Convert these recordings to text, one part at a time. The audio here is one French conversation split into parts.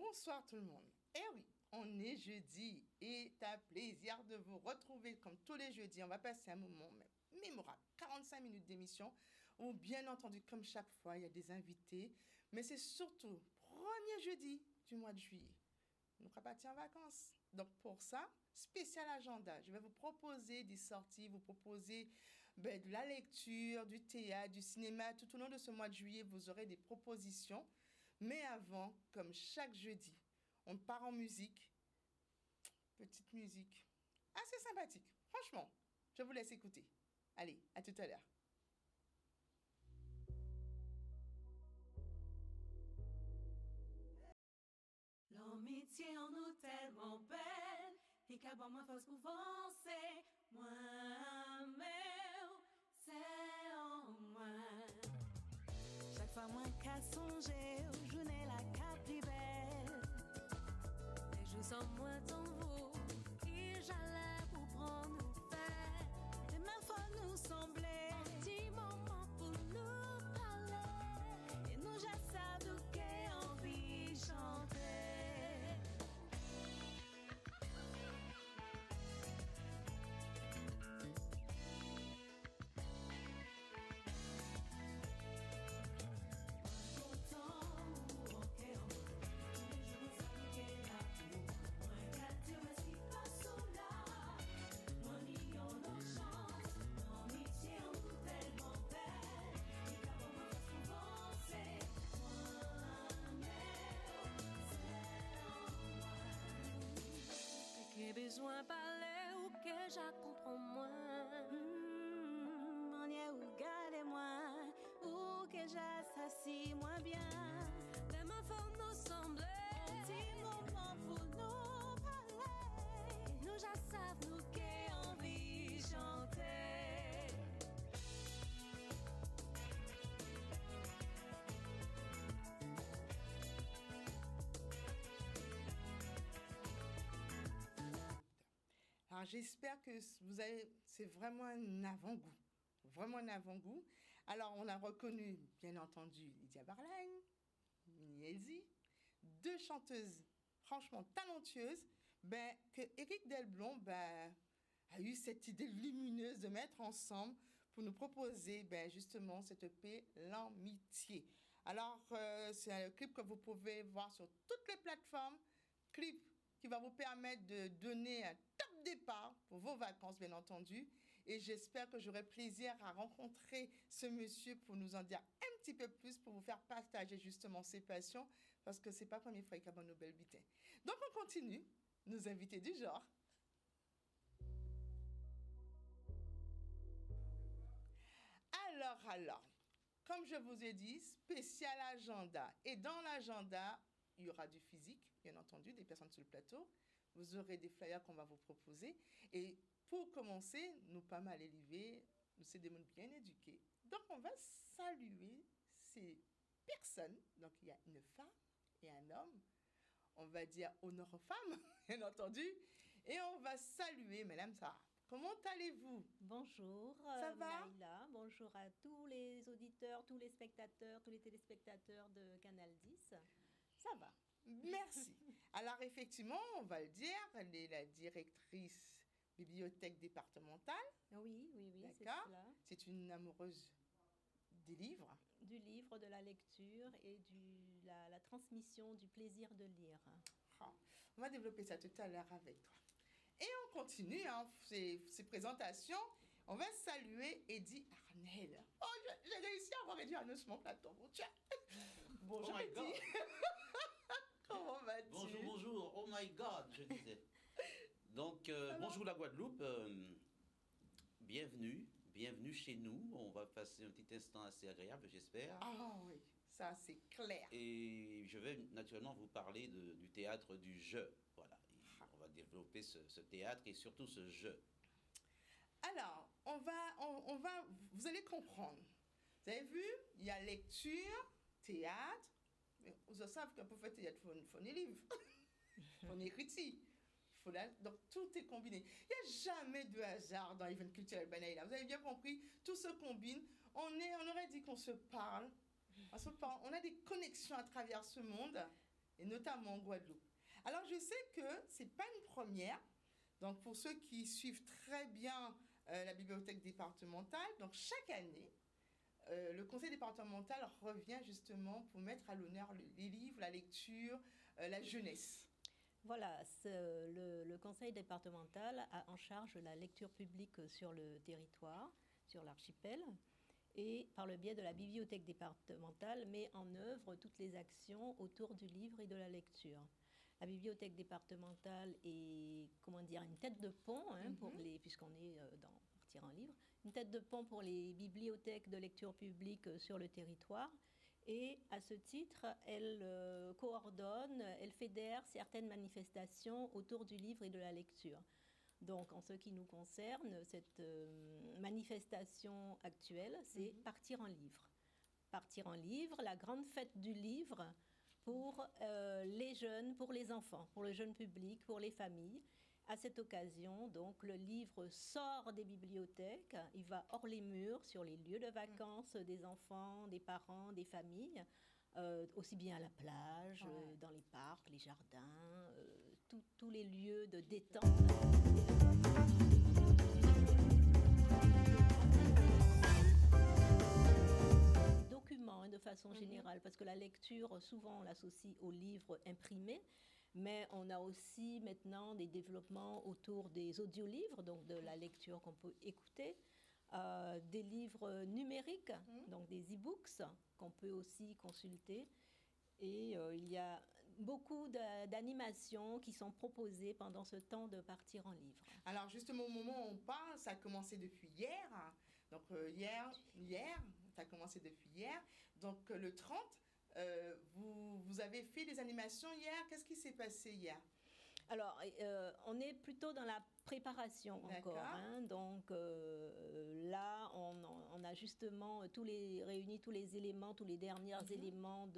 Bonsoir tout le monde. Eh oui, on est jeudi et c'est un plaisir de vous retrouver comme tous les jeudis. On va passer un moment mémorable, 45 minutes d'émission où bien entendu, comme chaque fois, il y a des invités. Mais c'est surtout premier jeudi du mois de juillet. Nous sommes partis en vacances. Donc pour ça, spécial agenda. Je vais vous proposer des sorties, vous proposer de la lecture, du théâtre, du cinéma. Tout au long de ce mois de juillet, vous aurez des propositions. Mais avant, comme chaque jeudi, on part en musique. Petite musique assez sympathique. Franchement, je vous laisse écouter. Allez, à tout à l'heure. L'amitié en nous tellement belle, et qu'à bon moi force pour avancer, moi-même, c'est en moi. Chaque fois moi qu'à songer, où je n'ai la cap plus belle, et je sens moi ton vous, et j'allais pour prendre nous faire, de ma foi nous sembler, petit moment pour nous parler, et nous j'ai ça de qu'est envie chanter. J'ai besoin de parler ou que je comprends moins. On y est ou gardez-moi, ou que j'assassine moins bien. Les mains font nous sembler. Un petit moment pour nous parler. Nous já savent nous qu'est envie chanter. Alors j'espère que c'est vraiment un avant-goût. Vraiment un avant-goût. Alors on a reconnu, bien entendu, Lydia Barlagne, Mini Elsie, deux chanteuses franchement talentueuses, que Éric Delblond a eu cette idée lumineuse de mettre ensemble pour nous proposer justement cette EP L'Amitié. Alors c'est un clip que vous pouvez voir sur toutes les plateformes, clip qui va vous permettre de donner un top départ pour vos vacances, bien entendu. Et j'espère que j'aurai plaisir à rencontrer ce monsieur pour nous en dire un petit peu plus, pour vous faire partager justement ses passions, parce que c'est pas la première fois qu'il y a un Nobel Butin. Donc on continue, nos invités du genre. Alors, comme je vous ai dit, spécial agenda. Et dans l'agenda, il y aura du physique, bien entendu, des personnes sur le plateau. Vous aurez des flyers qu'on va vous proposer. Et pour commencer, nous pas mal élevés, nous sommes des mondes bien éduqués. Donc, on va saluer ces personnes. Donc, il y a une femme et un homme. On va dire honneur aux femmes, bien entendu. Et on va saluer Madame Sarah. Comment allez-vous? Bonjour, ça va? Maïla. Bonjour à tous les auditeurs, tous les spectateurs, tous les téléspectateurs de Canal 10. Ça va. Merci. Alors, effectivement, on va le dire, elle est la directrice bibliothèque départementale. Oui, c'est D'accord. cela. C'est une amoureuse des livres. Du livre, de la lecture et de la transmission du plaisir de lire. On va développer ça tout à l'heure avec toi. Et on continue ces présentations. On va saluer Eddie Arnel. Oh, j'ai réussi à avoir Eddie Arnel sur mon plateau. Bon, tiens. Bonjour, Eddie. Comment vas-tu? Bonjour. Oh my God, je disais. Donc, bonjour la Guadeloupe. Bienvenue chez nous. On va passer un petit instant assez agréable, j'espère. Ah oui, ça c'est clair. Et je vais naturellement vous parler du théâtre du jeu. Voilà. On va développer ce théâtre et surtout ce jeu. Alors, on va, vous allez comprendre. Vous avez vu, il y a lecture, théâtre. Mais vous savez que pour faire théâtre, il faut des livres. Il faut des critiques. Donc, tout est combiné. Il n'y a jamais de hasard dans l'événement culturel Banaïla. Vous avez bien compris, tout se combine. On aurait dit qu'on se parle. On a des connexions à travers ce monde. et notamment en Guadeloupe. Alors, je sais que ce n'est pas une première. Donc, pour ceux qui suivent très bien la bibliothèque départementale, donc chaque année, le conseil départemental revient justement pour mettre à l'honneur les livres, la lecture, la jeunesse. Voilà, le conseil départemental a en charge la lecture publique sur le territoire, sur l'archipel, et par le biais de la bibliothèque départementale met en œuvre toutes les actions autour du livre et de la lecture. La bibliothèque départementale est, une tête de pont, puisqu'on est dans Partir en livre, une tête de pont pour les bibliothèques de lecture publique sur le territoire. Et à ce titre, elle coordonne, elle fédère certaines manifestations autour du livre et de la lecture. Donc, en ce qui nous concerne, cette manifestation actuelle, c'est Partir en livre. Partir en livre, la grande fête du livre pour les jeunes, pour les enfants, pour le jeune public, pour les familles. À cette occasion, donc, le livre sort des bibliothèques, il va hors les murs, sur les lieux de vacances des enfants, des parents, des familles, aussi bien à la plage, dans les parcs, les jardins, tous les lieux de détente. Documents, de façon générale, parce que la lecture, souvent, on l'associe aux livres imprimés. Mais on a aussi maintenant des développements autour des audiolivres, donc de la lecture qu'on peut écouter, des livres numériques, donc des e-books qu'on peut aussi consulter. Et il y a beaucoup d'animations qui sont proposées pendant ce temps de Partir en livre. Alors justement, au moment où on parle, ça a commencé depuis hier. Donc hier, ça a commencé depuis hier. Donc le 30, vous avez fait des animations hier. Qu'est-ce qui s'est passé hier? Alors, on est plutôt dans la préparation encore. Donc là, on a justement réuni tous les éléments, tous les derniers éléments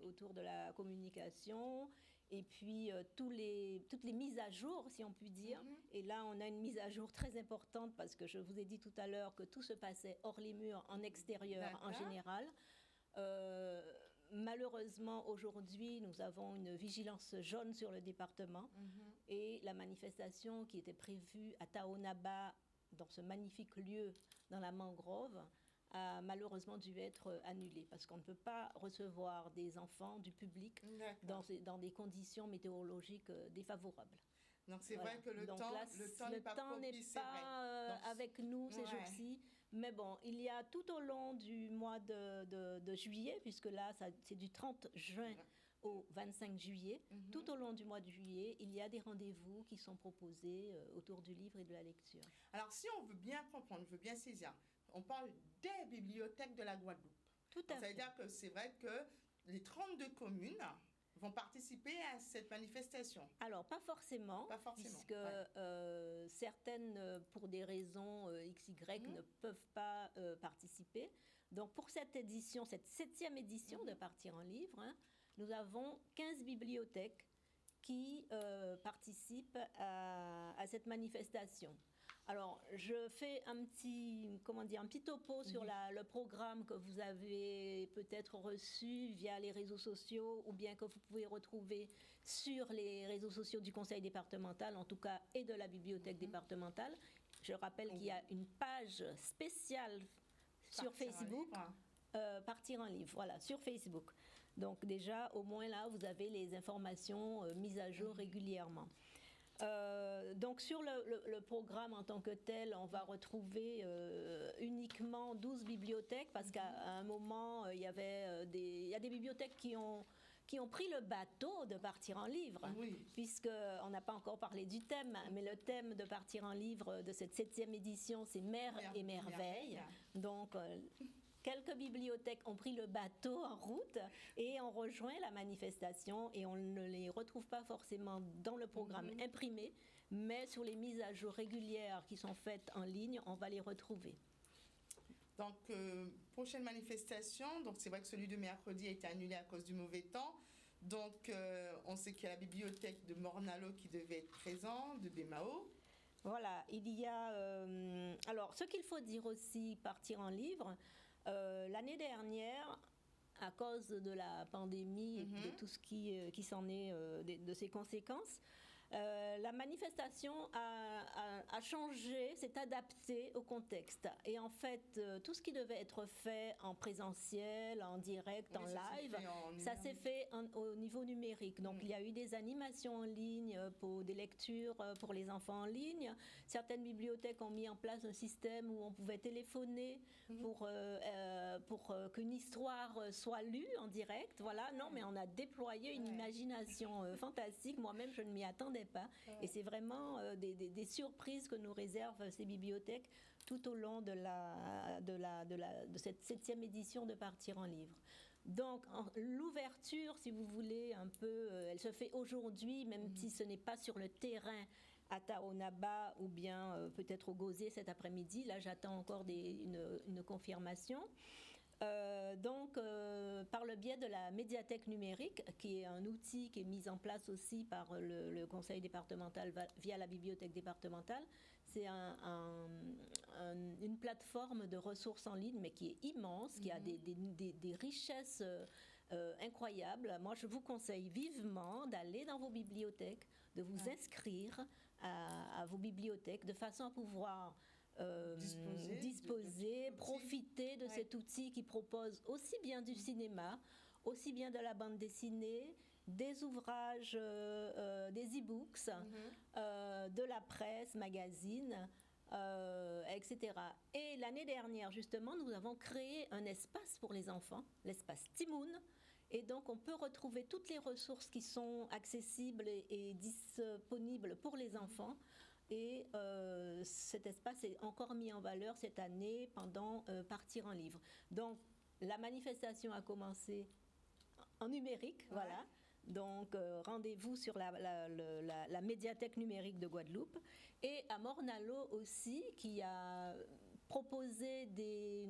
autour de la communication. Et puis, toutes les mises à jour, si on peut dire. Et là, on a une mise à jour très importante parce que je vous ai dit tout à l'heure que tout se passait hors les murs, en extérieur en général. Malheureusement, aujourd'hui, nous avons une vigilance jaune sur le département et la manifestation qui était prévue à Taonaba, dans ce magnifique lieu dans la mangrove, a malheureusement dû être annulée parce qu'on ne peut pas recevoir des enfants, du public, dans des conditions météorologiques défavorables. Donc c'est vrai que le temps n'est pas propice, avec nous ces jours-ci. Mais bon, il y a tout au long du mois de juillet, puisque là, c'est du 30 juin au 25 juillet. Tout au long du mois de juillet, il y a des rendez-vous qui sont proposés autour du livre et de la lecture. Alors, si on veut bien comprendre, on veut bien saisir, on parle des bibliothèques de la Guadeloupe. Tout à fait. Ça veut dire que c'est vrai que les 32 communes vont participer à cette manifestation. Alors, pas forcément, puisque certaines, pour des raisons XY, ne peuvent pas participer. Donc, pour cette édition, cette 7e édition de Partir en livre, nous avons 15 bibliothèques qui participent à cette manifestation. Alors, je fais un petit topo sur le programme que vous avez peut-être reçu via les réseaux sociaux ou bien que vous pouvez retrouver sur les réseaux sociaux du conseil départemental, en tout cas, et de la bibliothèque départementale. Je rappelle qu'il y a une page spéciale sur Facebook, Partir en livre, voilà, sur Facebook. Donc déjà, au moins là, vous avez les informations mises à jour régulièrement. Donc sur le programme en tant que tel, on va retrouver uniquement 12 bibliothèques parce qu'à un moment, il y a des bibliothèques qui ont pris le bateau de Partir en livre, puisqu'on n'a pas encore parlé du thème, mais le thème de Partir en livre de cette 7e édition, c'est Mers et merveilles. Donc quelques bibliothèques ont pris le bateau en route et ont rejoint la manifestation et on ne les retrouve pas forcément dans le programme imprimé, mais sur les mises à jour régulières qui sont faites en ligne, on va les retrouver. Donc, prochaine manifestation, donc c'est vrai que celui de mercredi a été annulé à cause du mauvais temps. Donc, on sait qu'il y a la bibliothèque de Mornalo qui devait être présente, de Bémao. Voilà, il y a... alors, ce qu'il faut dire aussi, Partir en livre... l'année dernière, à cause de la pandémie et de tout ce qui s'en est, de ses conséquences. La manifestation a changé, s'est adaptée au contexte. Et en fait, tout ce qui devait être fait en présentiel, en direct, en live, ça s'est fait au niveau numérique. Donc, il y a eu des animations en ligne, des lectures pour les enfants en ligne. Certaines bibliothèques ont mis en place un système où on pouvait téléphoner pour qu'une histoire soit lue en direct. Voilà, non, mais on a déployé une imagination fantastique. Moi-même, je ne m'y attendais pas. Et c'est vraiment des surprises que nous réservent ces bibliothèques tout au long de cette 7e édition de Partir en livre. Donc, l'ouverture, si vous voulez, un peu, elle se fait aujourd'hui, même si ce n'est pas sur le terrain à Taonaba ou bien peut-être au Gosier cet après-midi. Là, j'attends encore une confirmation. Par le biais de la médiathèque numérique, qui est un outil qui est mis en place aussi par le conseil départemental via la bibliothèque départementale, c'est une plateforme de ressources en ligne, mais qui est immense, qui a des richesses incroyables. Moi, je vous conseille vivement d'aller dans vos bibliothèques, de vous inscrire à vos bibliothèques, de façon à pouvoir disposer, profiter de cet outil qui propose aussi bien du cinéma, aussi bien de la bande dessinée, des ouvrages, des e-books, de la presse, magazines, etc. Et l'année dernière, justement, nous avons créé un espace pour les enfants, l'espace Timoun. Et donc, on peut retrouver toutes les ressources qui sont accessibles et disponibles pour les enfants. Et cet espace est encore mis en valeur cette année pendant Partir en livre. Donc, la manifestation a commencé en numérique, voilà. Donc, rendez-vous sur la médiathèque numérique de Guadeloupe. Et à Morne-à-l'Eau aussi, qui va proposer des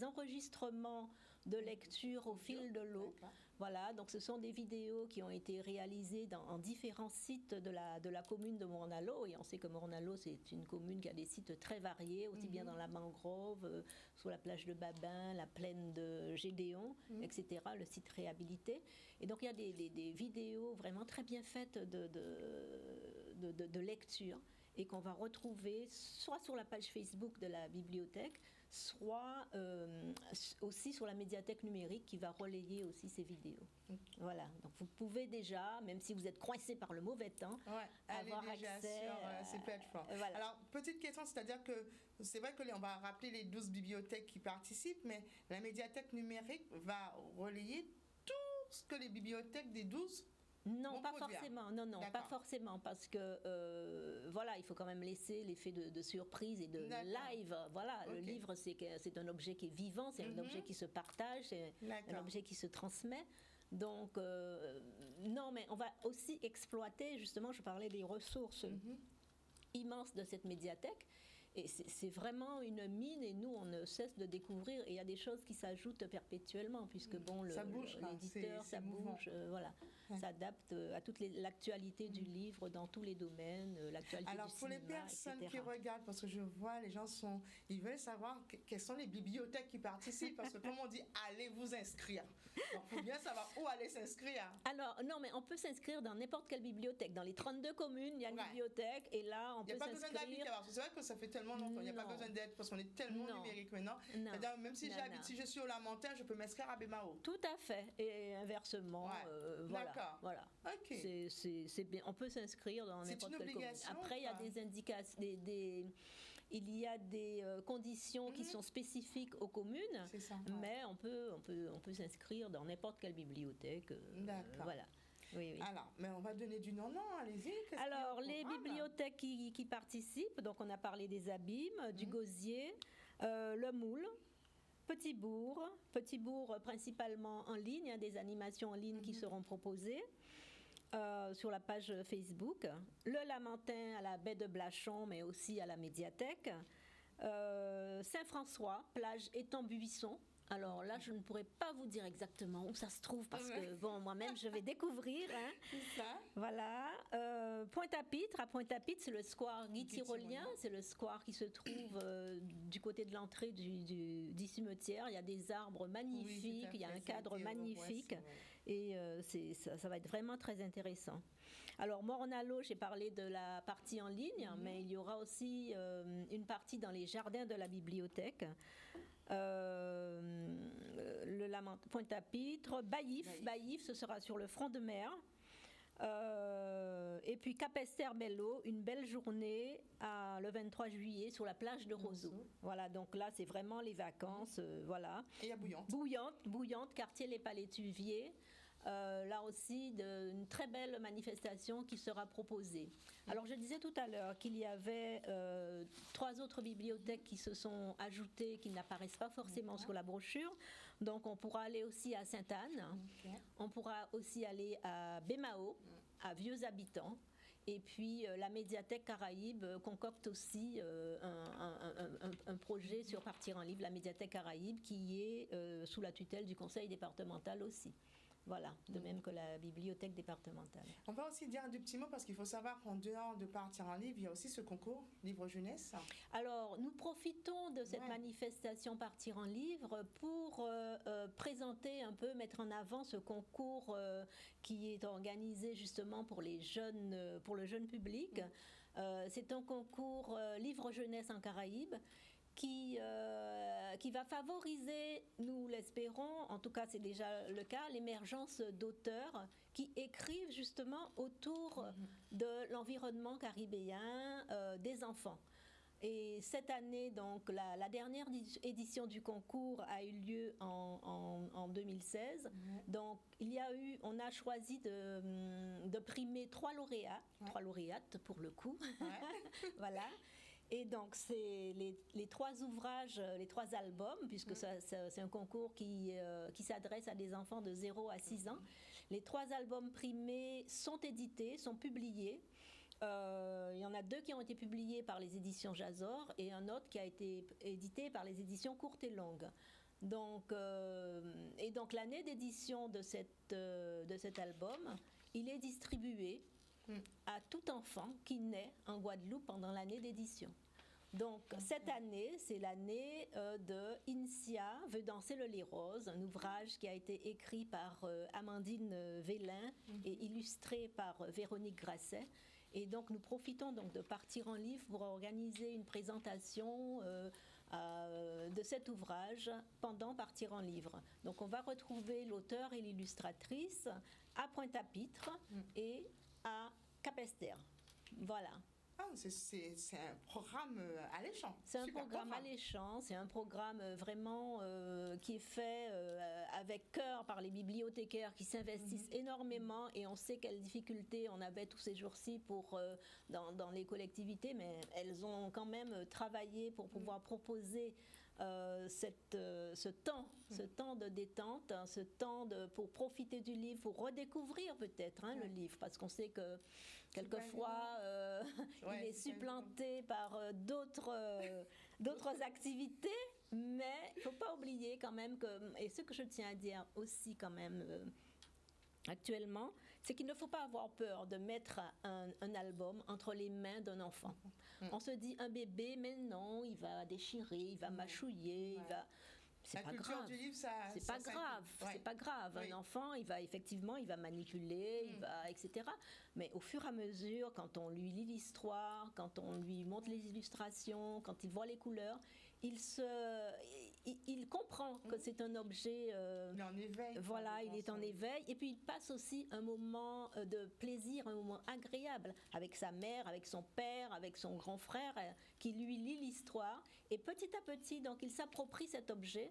enregistrements de lecture au fil de l'eau. Voilà, donc ce sont des vidéos qui ont été réalisées en différents sites de la commune de Morne-à-l'Eau. Et on sait que Morne-à-l'Eau, c'est une commune qui a des sites très variés, aussi bien dans la mangrove, sur la plage de Babin, la plaine de Gédéon, etc., le site réhabilité. Et donc il y a des vidéos vraiment très bien faites de lecture et qu'on va retrouver soit sur la page Facebook de la bibliothèque, soit aussi sur la médiathèque numérique qui va relayer aussi ces vidéos. Voilà, donc vous pouvez déjà, même si vous êtes coincé par le mauvais temps, avoir accès sur ces plateformes. Voilà. Alors, petite question, c'est-à-dire que c'est vrai qu'on va rappeler les 12 bibliothèques qui participent, mais la médiathèque numérique va relayer tout ce que les bibliothèques des 12 non, pas forcément. Non, pas forcément, parce que voilà, il faut quand même laisser l'effet de surprise et de live. Voilà, le livre, c'est un objet qui est vivant, c'est un objet qui se partage, c'est un objet qui se transmet. Donc, non, mais on va aussi exploiter, justement, je parlais des ressources immenses de cette médiathèque. Et c'est vraiment une mine, et nous, on ne cesse de découvrir. Et il y a des choses qui s'ajoutent perpétuellement, puisque bon, l'éditeur, ça bouge, voilà, s'adapte à toute l'actualité du livre dans tous les domaines, l'actualité du cinéma, pour les personnes etc. qui regardent, parce que je vois, les gens ils veulent savoir quelles sont les bibliothèques qui participent, parce que comme on dit, allez vous inscrire. Donc, il faut bien savoir où aller s'inscrire. Alors, non, mais on peut s'inscrire dans n'importe quelle bibliothèque. Dans les 32 communes, il y a une bibliothèque, et là, on peut s'inscrire. Il n'y a pas besoin d'habiter, c'est vrai que ça fait tellement longtemps, il n'y a pas besoin d'aide, parce qu'on est tellement numérique maintenant. C'est-à-dire, même si j'habite, si je suis au Lamentin, je peux m'inscrire à Bémao. Tout à fait, et inversement, voilà. Okay. C'est bien, on peut s'inscrire dans n'importe quelle commune. Après, il y a des indications, il y a des conditions qui sont spécifiques aux communes, mais on peut s'inscrire dans n'importe quelle bibliothèque. Voilà. Oui. Alors, mais on va donner du nom, allez-y. Alors, les bibliothèques qui participent, donc on a parlé des Abîmes, du Gosier, le Moule, Petit Bourg principalement en ligne, des animations en ligne qui seront proposées sur la page Facebook, le Lamentin à la baie de Blachon, mais aussi à la médiathèque, Saint-François, plage Étang-Buisson, Alors là, je ne pourrais pas vous dire exactement où ça se trouve parce que, bon, moi-même, je vais découvrir. Hein. C'est ça. Voilà. Pointe-à-Pitre. À Pointe-à-Pitre, c'est le square Guy Tyrolien. C'est le square qui se trouve du côté de l'entrée du cimetière. Il y a des arbres magnifiques, il y a un cadre magnifique. Et ça va être vraiment très intéressant. Alors, Morne-à-l'Eau, j'ai parlé de la partie en ligne, mais il y aura aussi une partie dans les jardins de la bibliothèque. Pointe-à-Pitre, Baillif, ce sera sur le front de mer. Et puis Capesterre-Belle-Eau, une belle journée le 23 juillet sur la plage de Roseau. Voilà, donc là c'est vraiment les vacances, voilà. Et il y a Bouillante, quartier Les Palétuviers. Là aussi, une très belle manifestation qui sera proposée. Alors, je disais tout à l'heure qu'il y avait 3 autres bibliothèques qui se sont ajoutées, qui n'apparaissent pas forcément sur la brochure. Donc, on pourra aller aussi à Sainte-Anne. On pourra aussi aller à Bémao, à Vieux Habitants. Et puis, la médiathèque Caraïbe concocte aussi un projet sur Partir en livre, la médiathèque Caraïbe, qui est sous la tutelle du conseil départemental aussi. Voilà, de même que la bibliothèque départementale. On va aussi dire un petit mot parce qu'il faut savoir qu'en dehors de Partir en livre, il y a aussi ce concours Livre Jeunesse. Alors, nous profitons de cette manifestation Partir en livre pour présenter un peu, mettre en avant ce concours qui est organisé justement pour les jeunes, pour le jeune public. C'est un concours Livre Jeunesse en Caraïbes qui va favoriser, nous l'espérons, en tout cas c'est déjà le cas, l'émergence d'auteurs qui écrivent justement autour de l'environnement caribéen des enfants. Et cette année, donc, la dernière édition du concours a eu lieu en 2016. Donc, on a choisi de primer 3 lauréats, 3 lauréates pour le coup. Voilà. Et donc, c'est les 3 ouvrages, les 3 albums, puisque c'est un concours qui s'adresse à des enfants de 0 à 6 ans. Les 3 albums primés sont édités, sont publiés. Il y en a 2 qui ont été publiés par les éditions Jazor et un autre qui a été édité par les éditions Courtes et Longues. Donc, l'année d'édition de cet album, il est distribué à tout enfant qui naît en Guadeloupe pendant l'année d'édition. Donc, cette année, c'est l'année de Insia veut danser le lait rose, un ouvrage qui a été écrit par Amandine Vélin et illustré par Véronique Grasset. Et donc, nous profitons donc de Partir en livre pour organiser une présentation de cet ouvrage pendant Partir en livre. Donc, on va retrouver l'auteur et l'illustratrice à Pointe-à-Pitre et à Capesterre. Voilà. C'est un programme alléchant. C'est un programme alléchant, c'est un programme vraiment qui est fait avec cœur par les bibliothécaires qui s'investissent énormément et on sait quelles difficultés on avait tous ces jours-ci dans les collectivités, mais elles ont quand même travaillé pour pouvoir proposer ce temps de détente, ce temps pour profiter du livre, pour redécouvrir peut-être le livre, parce qu'on sait que quelquefois il est supplanté par d'autres activités, mais il ne faut pas oublier quand même et ce que je tiens à dire aussi quand même actuellement, c'est qu'il ne faut pas avoir peur de mettre un album entre les mains d'un enfant. On se dit un bébé, mais non, il va déchirer, il va mâchouiller, il va... C'est pas grave. Du livre, c'est pas grave. C'est pas grave. Un enfant, il va manipuler, etc. Mais au fur et à mesure, quand on lui lit l'histoire, quand on lui montre les illustrations, quand il voit les couleurs, il comprend que c'est un objet. Il est en éveil. Voilà, il est en éveil. Et puis il passe aussi un moment de plaisir, un moment agréable avec sa mère, avec son père, avec son grand frère qui lui lit l'histoire. Et petit à petit, donc, il s'approprie cet objet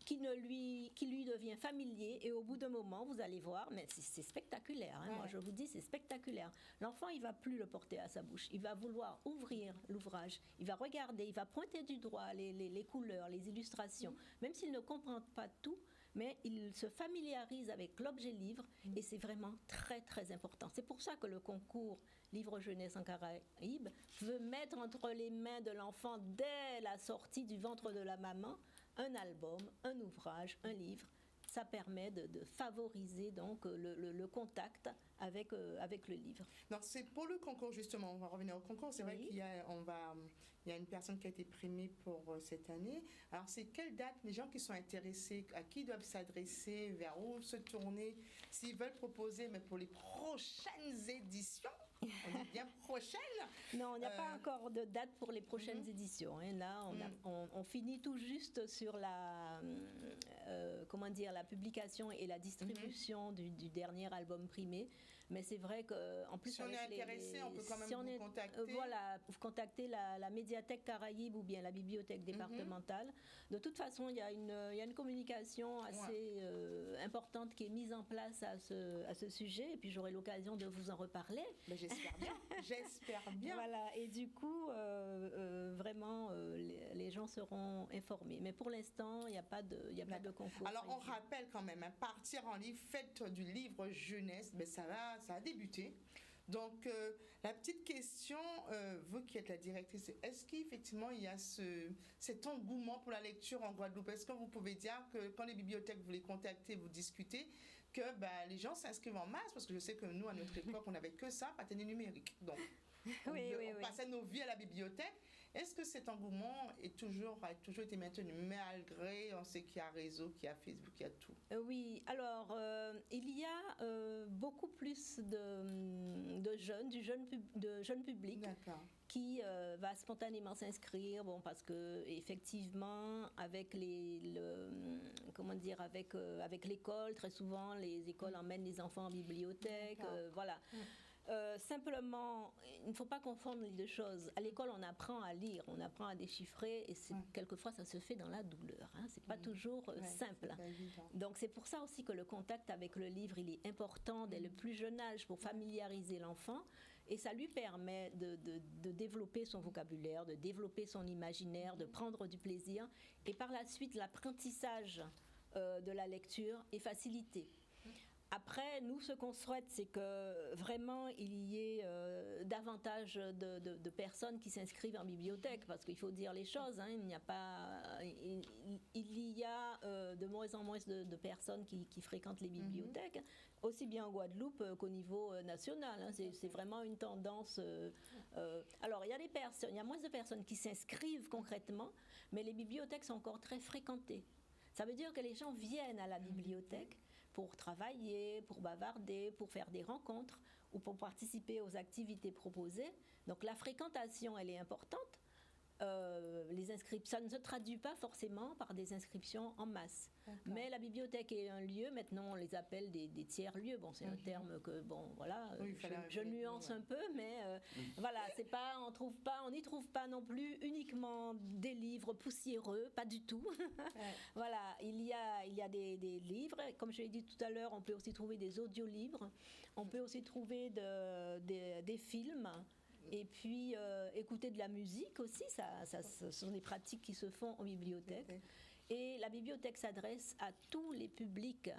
qui lui devient familier. Et au bout d'un moment, vous allez voir, mais c'est spectaculaire. Moi, je vous dis, c'est spectaculaire. L'enfant, il va plus le porter à sa bouche. Il va vouloir ouvrir l'ouvrage. Il va regarder, il va pointer du doigt les couleurs, les illustrations. Même s'il ne comprend pas tout, mais il se familiarise avec l'objet livre et c'est vraiment très très important. C'est pour ça que le concours Livre Jeunesse en Caraïbes veut mettre entre les mains de l'enfant dès la sortie du ventre de la maman un album, un ouvrage, un livre. Ça permet de favoriser donc le contact avec le livre. Donc c'est pour le concours justement, on va revenir au concours, c'est vrai qu'il y a une personne qui a été primée pour cette année. Alors c'est quelle date les gens qui sont intéressés, à qui doivent s'adresser, vers où se tourner, s'ils veulent proposer, mais pour les prochaines éditions? On dit bien prochaine. Non, il n'y a pas encore de date pour les prochaines éditions. Hein. Là, on finit tout juste sur la publication et la distribution du dernier album primé. Mais c'est vrai qu'en plus, si on est intéressé, on peut quand même vous contacter. Voilà, vous contacter la médiathèque Caraïbe ou bien la bibliothèque départementale. De toute façon, il y a une communication assez importante qui est mise en place à ce sujet. Et puis, j'aurai l'occasion de vous en reparler. Mais j'espère bien. J'espère bien. Voilà. Et du coup, vraiment, les gens seront informés. Mais pour l'instant, il n'y a pas de concours. Alors, on rappelle quand même, partir en livre, fête du livre jeunesse, mais ça a débuté. Donc, la petite question, vous qui êtes la directrice, est-ce qu'effectivement il y a cet engouement pour la lecture en Guadeloupe? Est-ce que vous pouvez dire que quand les bibliothèques vous les contactez, vous discutez, que les gens s'inscrivent en masse? Parce que je sais que nous, à notre époque, on n'avait que ça, pas télé numérique. Donc, on passait nos vies à la bibliothèque. Est-ce que cet engouement a toujours été maintenu, malgré, on sait qu'il y a réseau, qu'il y a Facebook, qu'il y a tout? Oui, alors il y a beaucoup plus de jeunes publics qui va spontanément s'inscrire, parce que effectivement avec avec l'école, très souvent les écoles emmènent les enfants en bibliothèque, voilà. Simplement, il ne faut pas confondre les deux choses. À l'école, on apprend à lire, on apprend à déchiffrer, et quelquefois, ça se fait dans la douleur. Hein. C'est pas toujours simple. Donc, c'est pour ça aussi que le contact avec le livre, il est important dès le plus jeune âge pour familiariser l'enfant, et ça lui permet de développer son vocabulaire, de développer son imaginaire, de prendre du plaisir, et par la suite, l'apprentissage de la lecture est facilité. Après, nous, ce qu'on souhaite, c'est que vraiment il y ait davantage de personnes qui s'inscrivent en bibliothèque, parce qu'il faut dire les choses. Hein, il y a de moins en moins de personnes qui fréquentent les bibliothèques, aussi bien en Guadeloupe qu'au niveau national. Hein, c'est vraiment une tendance. Alors, il y a moins de personnes qui s'inscrivent concrètement, mais les bibliothèques sont encore très fréquentées. Ça veut dire que les gens viennent à la bibliothèque pour travailler, pour bavarder, pour faire des rencontres ou pour participer aux activités proposées. Donc la fréquentation, elle est importante. Les inscriptions, ça ne se traduit pas forcément par des inscriptions en masse. Mais la bibibliothèque est un lieu, maintenant on les appelle des tiers-lieux. Bon, c'est un terme que, je nuance un peu, mais voilà, c'est pas, on n'y trouve pas non plus uniquement des livres poussiéreux, pas du tout. Voilà, il y a des livres, comme je l'ai dit tout à l'heure, on peut aussi trouver des audiolivres, on peut aussi trouver des films. Et puis écouter de la musique aussi, ce sont des pratiques qui se font en bibliothèque. Et la bibliothèque s'adresse à tous les publics.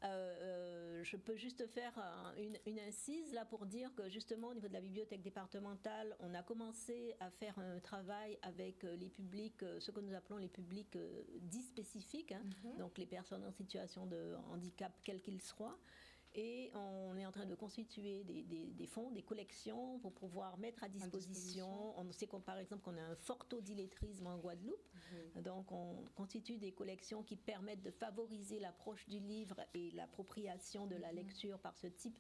Je peux juste faire une incise là pour dire que justement au niveau de la bibliothèque départementale, on a commencé à faire un travail avec les publics, ce que nous appelons les publics dits spécifiques, hein, donc les personnes en situation de handicap quel qu'il soit. Et on est en train de constituer des fonds, des collections pour pouvoir mettre à disposition. On sait par exemple qu'on a un fort taux d'illettrisme en Guadeloupe. Donc on constitue des collections qui permettent de favoriser l'approche du livre et l'appropriation de la lecture par ce type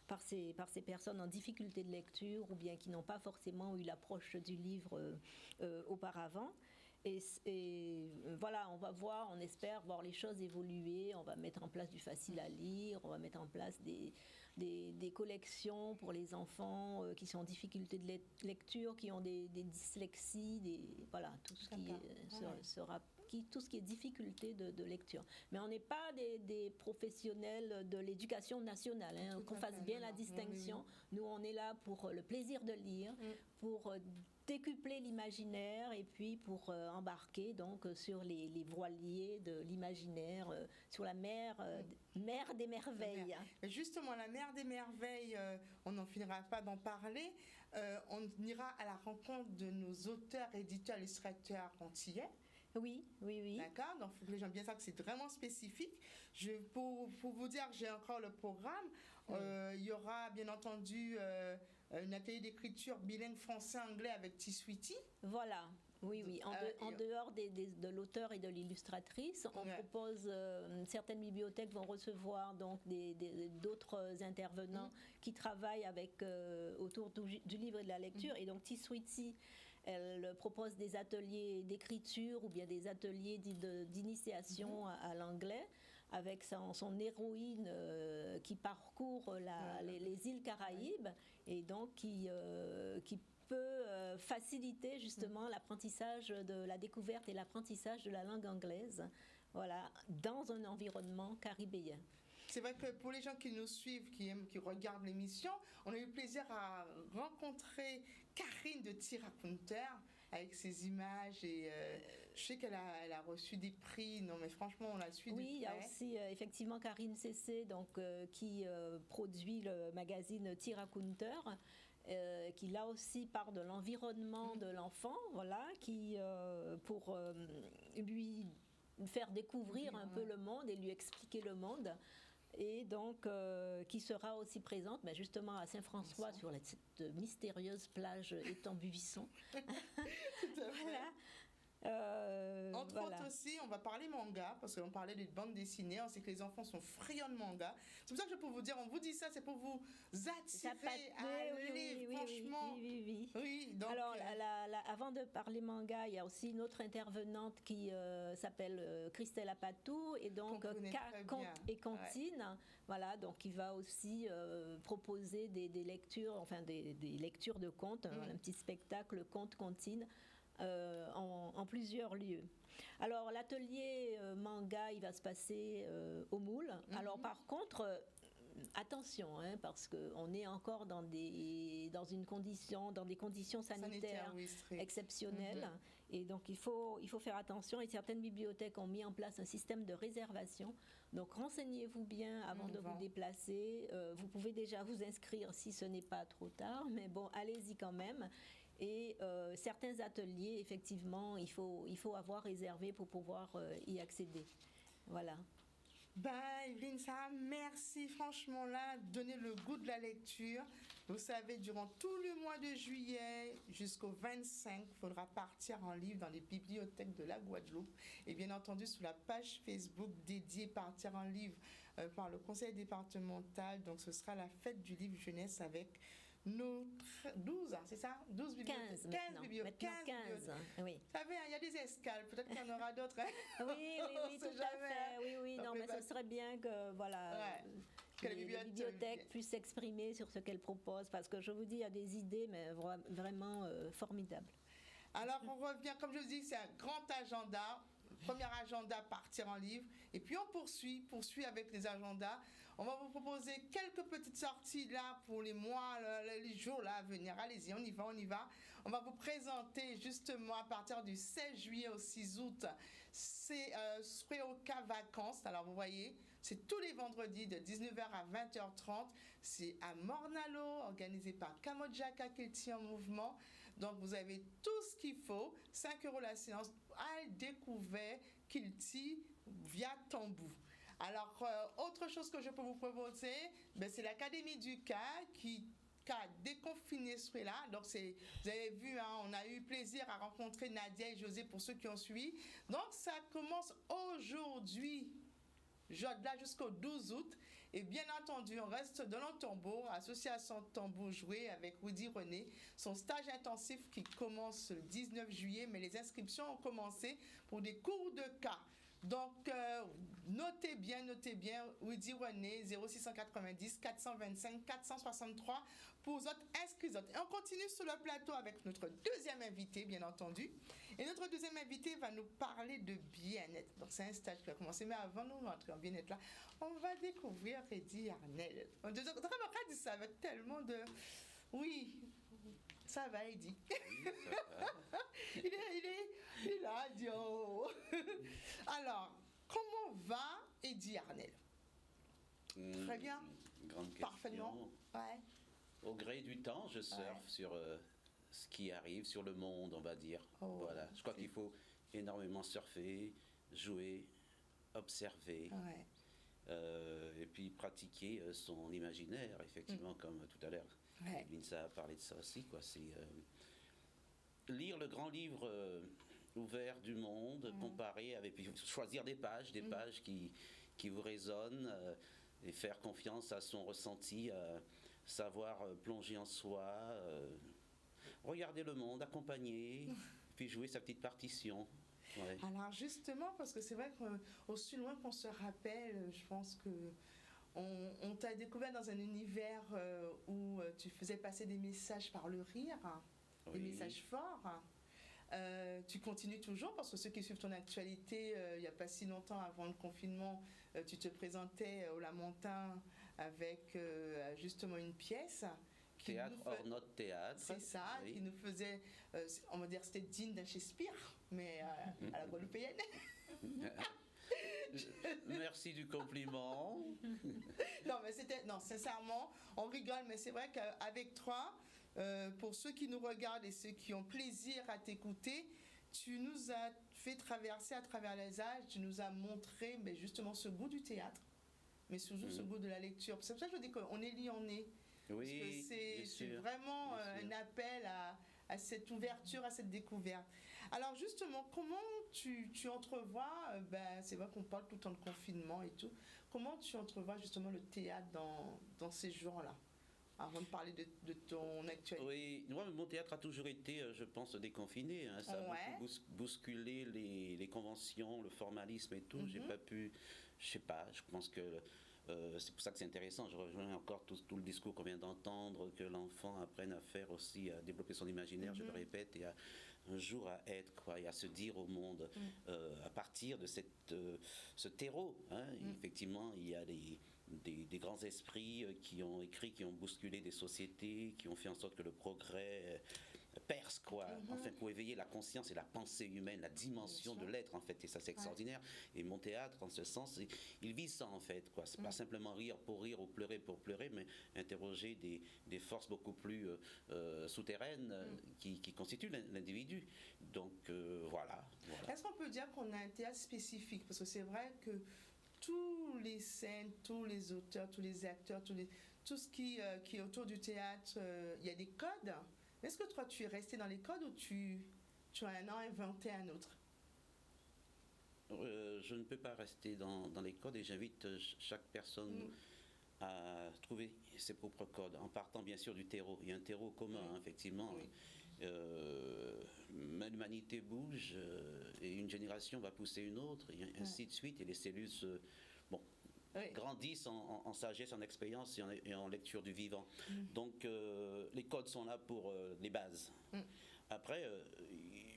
par ces personnes en difficulté de lecture ou bien qui n'ont pas forcément eu l'approche du livre auparavant. Et voilà, on espère voir les choses évoluer, on va mettre en place du facile à lire, on va mettre en place des collections pour les enfants qui sont en difficulté de lecture, qui ont des dyslexies, tout ce qui est difficulté de lecture. Mais on n'est pas des professionnels de l'éducation nationale, hein, qu'on fasse bien la distinction. Nous, on est là pour le plaisir de lire, pour décupler l'imaginaire et puis pour embarquer donc sur les voiliers de l'imaginaire, sur la mer des merveilles. Justement, la mer des merveilles, on n'en finira pas d'en parler. On ira à la rencontre de nos auteurs, éditeurs, illustrateurs antillais. Oui. D'accord, donc il faut que les gens bien savent que c'est vraiment spécifique. Pour vous dire, j'ai encore le programme. Il y aura bien entendu un atelier d'écriture bilingue français-anglais avec T-Sweetie. Voilà. Oui. En dehors de l'auteur et de l'illustratrice, on propose, certaines bibliothèques vont recevoir donc d'autres intervenants qui travaillent autour du livre et de la lecture. Et donc T-Sweetie, elle propose des ateliers d'écriture ou bien des ateliers d'initiation à l'anglais avec son héroïne qui parcourt les îles Caraïbes et donc qui peut faciliter justement l'apprentissage de la découverte et l'apprentissage de la langue anglaise, voilà, dans un environnement caribéen. C'est vrai que pour les gens qui nous suivent, qui regardent l'émission, on a eu plaisir à rencontrer Karine de Tirapunter avec ses images et je sais qu'elle a reçu des prix. Non mais franchement, on la suit. Oui, il y a aussi effectivement Karine Cessé, donc qui produit le magazine Tirapunter. Qui là aussi part de l'environnement de l'enfant, voilà, qui pour lui faire découvrir un peu le monde et lui expliquer le monde, et donc qui sera aussi présente justement à Saint-François sur cette mystérieuse plage étang Buvisson. Voilà. Entre autres aussi, on va parler manga, parce qu'on parlait des bandes dessinées, on sait que les enfants sont friands de manga. C'est pour ça que je peux vous dire, on vous dit ça, c'est pour vous attirer à lire, franchement. Oui. Donc, alors, avant de parler manga, il y a aussi une autre intervenante qui s'appelle Christelle Apatou, et donc Conte et Cantine, voilà, donc qui va aussi proposer des lectures, enfin des lectures de contes, un petit spectacle conte-cantine. En plusieurs lieux. Alors l'atelier manga, il va se passer au Moule. Alors par contre, attention, parce qu'on est encore dans des conditions sanitaires exceptionnelles, et donc il faut faire attention. Et certaines bibliothèques ont mis en place un système de réservation. Donc renseignez-vous bien avant de vous déplacer. Vous pouvez déjà vous inscrire si ce n'est pas trop tard, mais bon, allez-y quand même. Et certains ateliers, effectivement, il faut avoir réservé pour pouvoir y accéder. Voilà. Evelyne, ça, merci. Franchement, là, donner le goût de la lecture. Vous savez, durant tout le mois de juillet jusqu'au 25, il faudra partir en livre dans les bibliothèques de la Guadeloupe. Et bien entendu, sur la page Facebook dédiée Partir en livre par le conseil départemental. Donc, ce sera la fête du livre jeunesse avec nos 12 ans, c'est ça? 12 bibliothèques. 15 bibliothèques. Oui. Vous savez, il y a des escales, peut-être qu'il y en aura d'autres. Oui, tout à fait. Oui, non, mais ce serait bien que, voilà, que les bibliothèques puissent s'exprimer sur ce qu'elles proposent, parce que je vous dis, il y a des idées, mais vraiment formidables. Alors, on revient, comme je vous dis, c'est un grand agenda. Premier agenda, partir en livre. Et puis, on poursuit avec les agendas. On va vous proposer quelques petites sorties là pour les mois, les jours là à venir. Allez-y, on y va. On va vous présenter justement à partir du 16 juillet au 6 août, c'est Spreoka Vacances. Alors vous voyez, c'est tous les vendredis de 19h à 20h30. C'est à Mornalo, organisé par Kamojaka Kilti en mouvement. Donc vous avez tout ce qu'il faut. 5 € la séance à découvert Kilti via Tambou. Alors, autre chose que je peux vous proposer, c'est l'Académie du Cas qui a déconfiné ce là. Donc, vous avez vu, on a eu plaisir à rencontrer Nadia et José pour ceux qui ont suivi. Donc, ça commence aujourd'hui, là jusqu'au 12 août. Et bien entendu, on reste dans le tambour, association tambour joué avec Woody René, son stage intensif qui commence le 19 juillet, mais les inscriptions ont commencé pour des cours de cas. Donc, notez bien, Woody René, 0690 425 463 pour vous autres inscrits. Et on continue sur le plateau avec notre deuxième invité, bien entendu. Et notre deuxième invité va nous parler de bien-être. Donc, c'est un stage qui va commencer, mais avant nous d'entrer en bien-être là, on va découvrir Eddie Arnel. On dit ça avec tellement de... Oui, ça va, Eddie. Oui, ça va. Il est là, Dieu. Alors, comment va Eddie Arnel? Très bien. Grande question. Parfaitement. Ouais. Au gré du temps, je surfe sur ce qui arrive, sur le monde, on va dire. Voilà. Je crois qu'il énormément surfer, jouer, observer. Et puis pratiquer son imaginaire, effectivement, comme tout à l'heure, Linsa a parlé de ça aussi, quoi. C'est lire le grand livre ouvert du monde, comparer avec, puis choisir des pages qui vous résonnent, et faire confiance à son ressenti, savoir plonger en soi, regarder le monde, accompagner, puis jouer sa petite partition. Ouais. Alors justement, parce que c'est vrai qu'aussi loin qu'on se rappelle, je pense que on t'a découvert dans un univers où tu faisais passer des messages par le rire, des messages forts. Tu continues toujours, parce que ceux qui suivent ton actualité, il n'y a pas si longtemps, avant le confinement, tu te présentais au Lamentin avec justement une pièce. Théâtre hors notre théâtre. C'est ça, qui nous faisait, on va dire, c'était digne d'un Shakespeare, mais à la Guadeloupéenne. Merci du compliment. Non, sincèrement, on rigole, mais c'est vrai qu'avec toi, pour ceux qui nous regardent et ceux qui ont plaisir à t'écouter, tu nous as fait traverser à travers les âges, tu nous as montré justement ce goût du théâtre, mais surtout ce goût de la lecture. C'est pour ça que je dis qu'on est lié, on est. Oui, parce que c'est vraiment un appel à cette ouverture, à cette découverte. Alors justement, comment tu entrevois, c'est vrai qu'on parle tout le temps de confinement et tout, comment tu entrevois justement le théâtre dans ces jours-là, avant de parler de ton actualité? Oui, moi, mon théâtre a toujours été, je pense, déconfiné. Hein. Ça a beaucoup bousculé les conventions, le formalisme et tout. J'ai pas pu, je sais pas, je pense que c'est pour ça que c'est intéressant. Je rejoins encore tout le discours qu'on vient d'entendre, que l'enfant apprenne à faire aussi, à développer son imaginaire, je le répète, et à un jour à être, quoi, et à se dire au monde, à partir de ce terreau. Hein, effectivement, il y a des grands esprits qui ont écrit, qui ont bousculé des sociétés, qui ont fait en sorte que le progrès perce, quoi, enfin, pour éveiller la conscience et la pensée humaine, la dimension de l'être, en fait, et ça c'est extraordinaire. Et mon théâtre, en ce sens, il vise ça, en fait, quoi. C'est pas simplement rire ou pleurer pour pleurer, mais interroger des forces beaucoup plus souterraines qui constituent l'individu. Donc voilà. Est-ce qu'on peut dire qu'on a un théâtre spécifique? Parce que c'est vrai que tous les scènes, tous les auteurs, tous les acteurs, tout ce qui est autour du théâtre, il y a des codes. Est-ce que toi, tu es resté dans les codes ou tu as inventé un autre? Je ne peux pas rester dans les codes, et j'invite chaque personne à trouver ses propres codes, en partant bien sûr du terreau. Il y a un terreau commun, effectivement. L'humanité bouge et une génération va pousser une autre, et ainsi de suite, et les cellules grandissent en sagesse, en expérience et en lecture du vivant. Donc les codes sont là pour les bases. Après,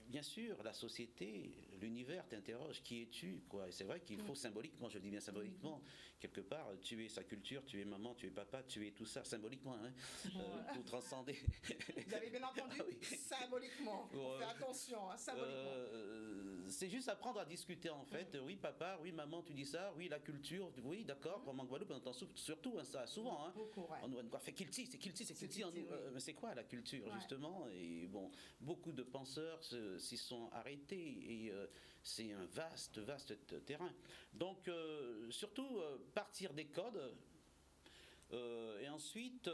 bien sûr, la société, l'univers t'interroge. Qui es-tu, quoi? Et c'est vrai qu'il faut symboliquement, je le dis bien symboliquement, quelque part, tu es sa culture, tu es maman, tu es papa, tu es tout ça, symboliquement, hein, pour transcender. Vous avez bien entendu, symboliquement. Fais attention, hein, symboliquement. C'est juste apprendre à discuter, en fait. Oui, papa, oui, maman, tu dis ça, oui, la culture, oui, d'accord, comme en Guadeloupe, on entend surtout ça, souvent. Hein. Beaucoup, on nous fait kilti, c'est kilti. Mais c'est quoi la culture, justement? Et bon, beaucoup de penseurs s'y sont arrêtés, et c'est un vaste terrain. Donc, surtout, partir des codes, et ensuite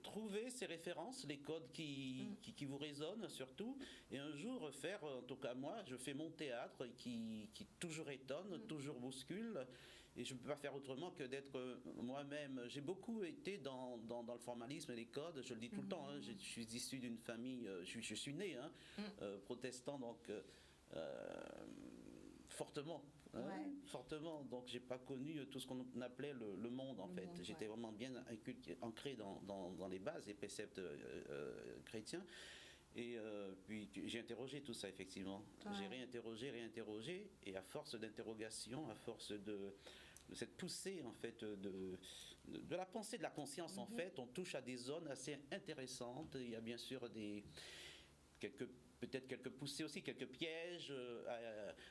trouver ces références, les codes qui vous résonnent surtout, et un jour faire, en tout cas moi, je fais mon théâtre qui toujours étonne, toujours bouscule, et je ne peux pas faire autrement que d'être moi-même. J'ai beaucoup été dans le formalisme et les codes, je le dis tout le temps, hein, je suis issu d'une famille, je suis né protestant, donc fortement. Fortement, donc j'ai pas connu tout ce qu'on appelait le monde, en fait. J'étais vraiment bien ancré dans les bases, les préceptes chrétiens, et puis j'ai interrogé tout ça, effectivement. J'ai réinterrogé, et à force d'interrogation, à force de cette poussée, en fait, de la pensée, de la conscience, en fait, on touche à des zones assez intéressantes. Il y a bien sûr quelques peut-être quelques poussées aussi, quelques pièges,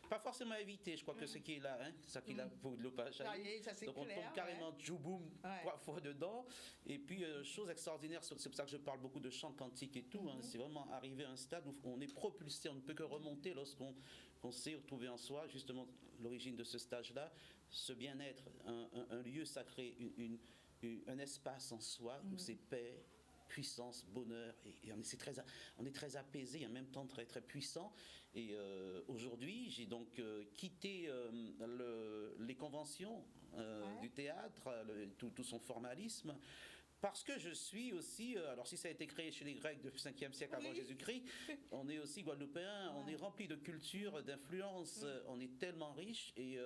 pas forcément à éviter. Je crois que ce qui est là, ça qui est là pour ne pas chaler. Donc on tombe carrément tchouboum 3 fois dedans. Et puis chose extraordinaire, c'est pour ça que je parle beaucoup de chants cantiques et tout. C'est vraiment arrivé à un stade où on est propulsé, on ne peut que remonter lorsqu'on sait retrouver en soi justement l'origine de ce stage-là, ce bien-être, un lieu sacré, un espace en soi où c'est paix, puissance, bonheur, et on est très apaisé et en même temps très, très puissant. Et aujourd'hui, j'ai donc quitté les conventions du théâtre, tout son formalisme, parce que je suis aussi, alors si ça a été créé chez les Grecs du 5e siècle avant Jésus-Christ, on est aussi guadeloupéens, on est rempli de culture, d'influence, on est tellement riche, et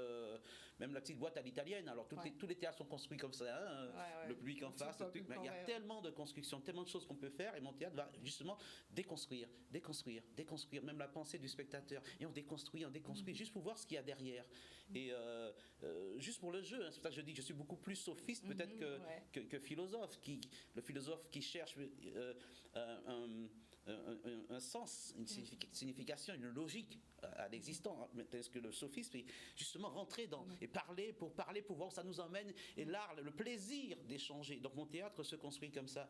même la petite boîte à l'italienne, alors tous les théâtres sont construits comme ça, le public en face, mais il y a tellement de constructions, tellement de choses qu'on peut faire, et mon théâtre va justement déconstruire, même la pensée du spectateur, et on déconstruit, juste pour voir ce qu'il y a derrière, et juste pour le jeu, c'est pour ça que je dis que je suis beaucoup plus sophiste peut-être que philosophe, le philosophe qui cherche un sens, une signification, une logique à l'existant. Est-ce que le sophisme est justement rentrer dans et parler, pour voir où ça nous emmène, et l'art, le plaisir d'échanger. Donc mon théâtre se construit comme ça.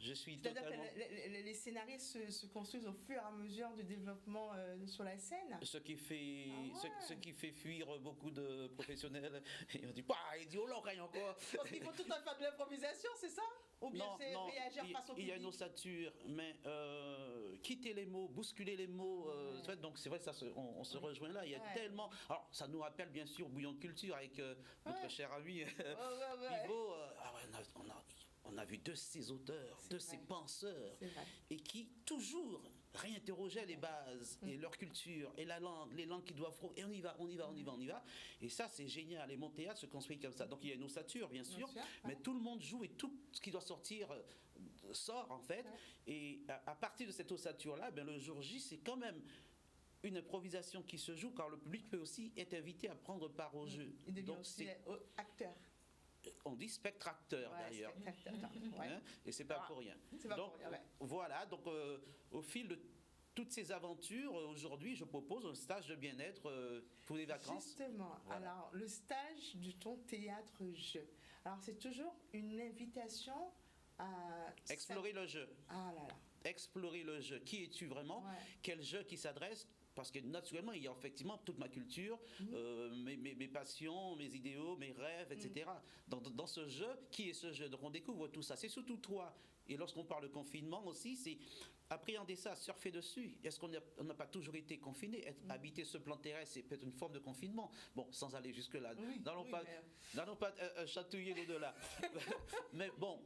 C'est-à-dire que les scénarios se construisent au fur et à mesure du développement sur la scène. Ce qui fait fuir beaucoup de professionnels. Et on dit, il dit, oh là, encore. Parce qu'il faut tout à fait faire de l'improvisation, c'est ça? Ou bien c'est réagir face au public? Il y a une ossature, mais quitter les mots, bousculer les mots, donc c'est vrai, on se rejoint là. Il y a tellement. Alors, ça nous rappelle bien sûr Bouillon de Culture avec notre cher ami Pivot. On a vu de ces auteurs, ces penseurs, et qui toujours réinterrogeaient les bases et leur culture et la langue, les langues qui doivent... Et on y va. Et ça, c'est génial. Et mon théâtre se construit comme ça. Donc il y a une ossature, bien sûr, mais tout le monde joue et tout ce qui doit sortir sort, en fait. Et à partir de cette ossature-là, le jour J, c'est quand même une improvisation qui se joue, car le public peut aussi être invité à prendre part au jeu. Il devient aussi acteur. On dit spectateur d'ailleurs, et c'est pas pour rien. Voilà, donc au fil de toutes ces aventures, aujourd'hui je propose un stage de bien-être pour les vacances. Justement, alors le stage du ton théâtre-jeu. Alors c'est toujours une invitation à explorer le jeu. Ah là là. Explorer le jeu. Qui es-tu vraiment? Quel jeu qui s'adresse? Parce que naturellement, il y a effectivement toute ma culture, mes passions, mes idéaux, mes rêves, etc. Dans ce jeu, qui est ce jeu? Donc on découvre tout ça. C'est surtout toi. Et lorsqu'on parle de confinement aussi, c'est appréhender ça, surfer dessus. Est-ce qu'on n'a pas toujours été confiné? Habiter ce plan terrestre, c'est peut-être une forme de confinement. Bon, sans aller jusque-là. N'allons pas chatouiller l'au-delà. Mais bon,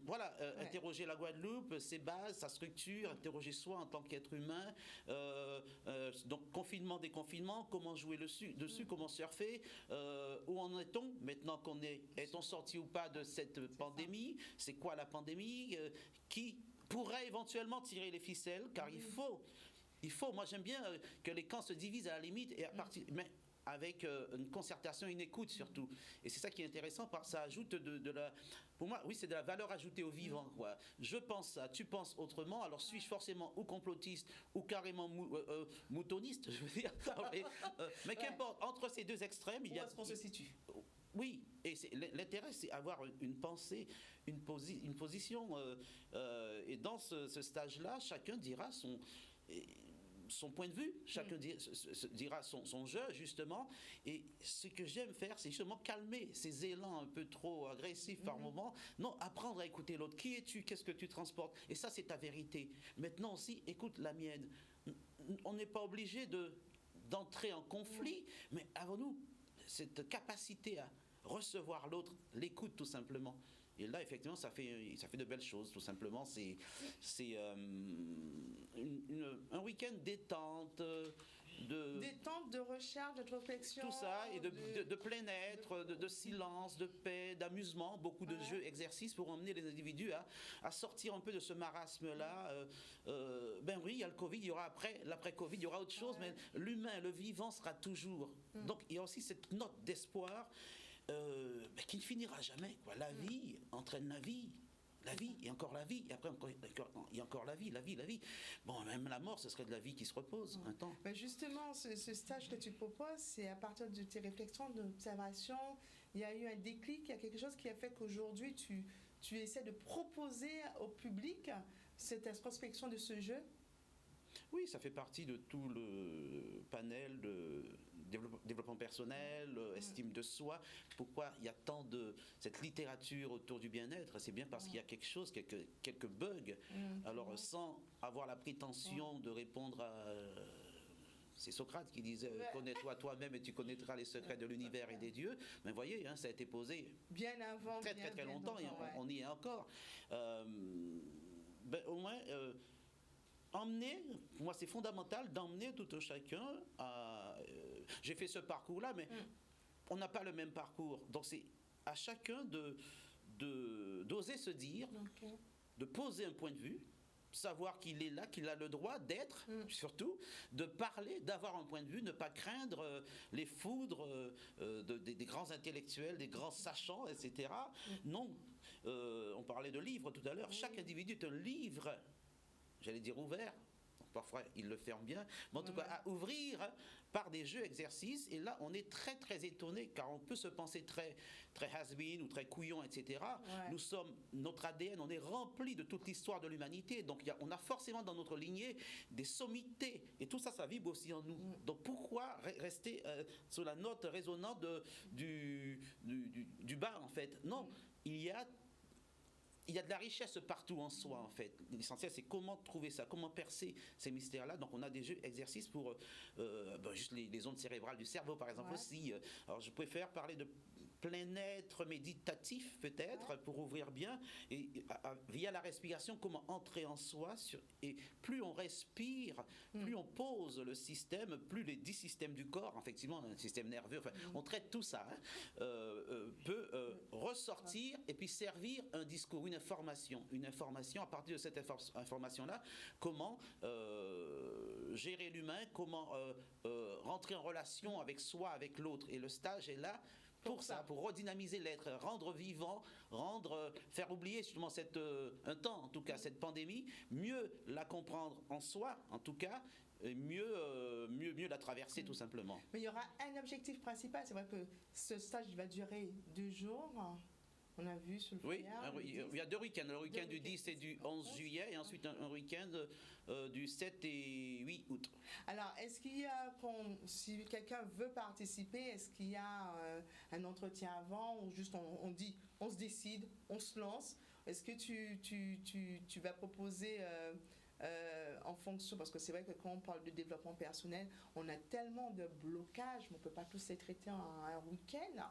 voilà, interroger la Guadeloupe, ses bases, sa structure, interroger soi en tant qu'être humain. Donc, confinement, déconfinement, comment jouer dessus, comment surfer, où en est-on maintenant est-on sorti ou pas de cette pandémie? C'est quoi la pandémie? Qui pourrait éventuellement tirer les ficelles, car il faut, moi j'aime bien que les camps se divisent à la limite, et mais avec une concertation, une écoute surtout. Et c'est ça qui est intéressant, parce que ça ajoute pour moi, oui, c'est de la valeur ajoutée au vivant, quoi. Je pense ça, tu penses autrement, alors suis-je forcément ou complotiste ou carrément moutoniste, je veux dire. Mais qu'importe, entre ces deux extrêmes, où est-ce qu'on se situe? Oui, et l'intérêt, c'est avoir une pensée, une position. Et dans ce stage-là, chacun dira son point de vue, chacun dira son jeu, justement. Et ce que j'aime faire, c'est justement calmer ces élans un peu trop agressifs par moment. Non, apprendre à écouter l'autre. Qui es-tu? Qu'est-ce que tu transportes? Et ça, c'est ta vérité. Maintenant aussi, écoute la mienne. On n'est pas obligé d'entrer en conflit, mais avons-nous cette capacité à recevoir l'autre, l'écoute tout simplement. Et là, effectivement, ça fait de belles choses, tout simplement. C'est un week-end détente, détente, de recherche, d'introspection. Tout ça, et de plein être, de silence, de paix, d'amusement, beaucoup de jeux, exercices pour emmener les individus à sortir un peu de ce marasme-là. Oui, il y a le Covid, il y aura l'après-Covid, il y aura autre chose, mais l'humain, le vivant sera toujours. Donc, il y a aussi cette note d'espoir qui ne finira jamais, quoi. La vie entraîne la vie. La vie, et encore la vie, et après il y a encore la vie. Bon, même la mort, ce serait de la vie qui se repose, un temps. Ben justement, ce stage que tu proposes, c'est à partir de tes réflexions, d'observation, il y a eu un déclic, il y a quelque chose qui a fait qu'aujourd'hui, tu essaies de proposer au public cette introspection de ce jeu. Oui, ça fait partie de tout le panel de développement personnel, estime de soi. Pourquoi il y a tant de cette littérature autour du bien-être? C'est bien parce qu'il y a quelque chose, quelques bugs. Alors, sans avoir la prétention de répondre à... C'est Socrate qui disait « Connais-toi toi-même et tu connaîtras les secrets de l'univers et des dieux ». Mais vous voyez, ça a été posé bien avant, très longtemps, et on y est encore. Au moins... emmener, pour moi c'est fondamental d'emmener tout un chacun à... j'ai fait ce parcours-là, mais on n'a pas le même parcours. Donc c'est à chacun d'oser se dire, de poser un point de vue, savoir qu'il est là, qu'il a le droit d'être, surtout, de parler, d'avoir un point de vue, ne pas craindre les foudres des grands intellectuels, des grands sachants, etc. Non, on parlait de livres tout à l'heure, chaque individu est un livre, j'allais dire ouvert, parfois il le ferme bien, mais en tout cas à ouvrir par des jeux exercices, et là on est très très étonné, car on peut se penser très, très has-been ou très couillon, etc. Nous sommes, notre ADN, on est rempli de toute l'histoire de l'humanité, donc on a forcément dans notre lignée des sommités, et tout ça, ça vibre aussi en nous. Donc pourquoi rester sur la note résonante du bas, en fait? Non, il y a de la richesse partout en soi, en fait. L'essentiel, c'est comment trouver ça, comment percer ces mystères-là. Donc, on a des jeux, exercices pour juste les ondes cérébrales du cerveau, par exemple, aussi. Alors, je préfère parler de plein être méditatif, peut-être, pour ouvrir bien, et via la respiration, comment entrer en soi. Et plus on respire, plus on pose le système, plus les 10 systèmes du corps, effectivement, un système nerveux, on traite tout ça, peut ressortir et puis servir un discours, une information. À partir de cette information-là, comment gérer l'humain, comment rentrer en relation avec soi, avec l'autre. Et le stage est là pour ça, pour redynamiser l'être, rendre vivant, faire oublier justement un temps, en tout cas, cette pandémie, mieux la comprendre en soi, en tout cas, et mieux la traverser, tout simplement. Mais il y aura un objectif principal, c'est vrai que ce stage va durer 2 jours. On a vu sur le flyer. Oui, il y a 2 week-ends. Le week-end du 10 et du 11 juillet, et ensuite un week-end du 7 et 8 août. Alors, est-ce qu'il y a, si quelqu'un veut participer, est-ce qu'il y a un entretien avant, ou juste on se décide, on se lance? Est-ce que tu vas proposer en fonction, parce que c'est vrai que quand on parle de développement personnel, on a tellement de blocages, on ne peut pas tous les traiter en un week-end.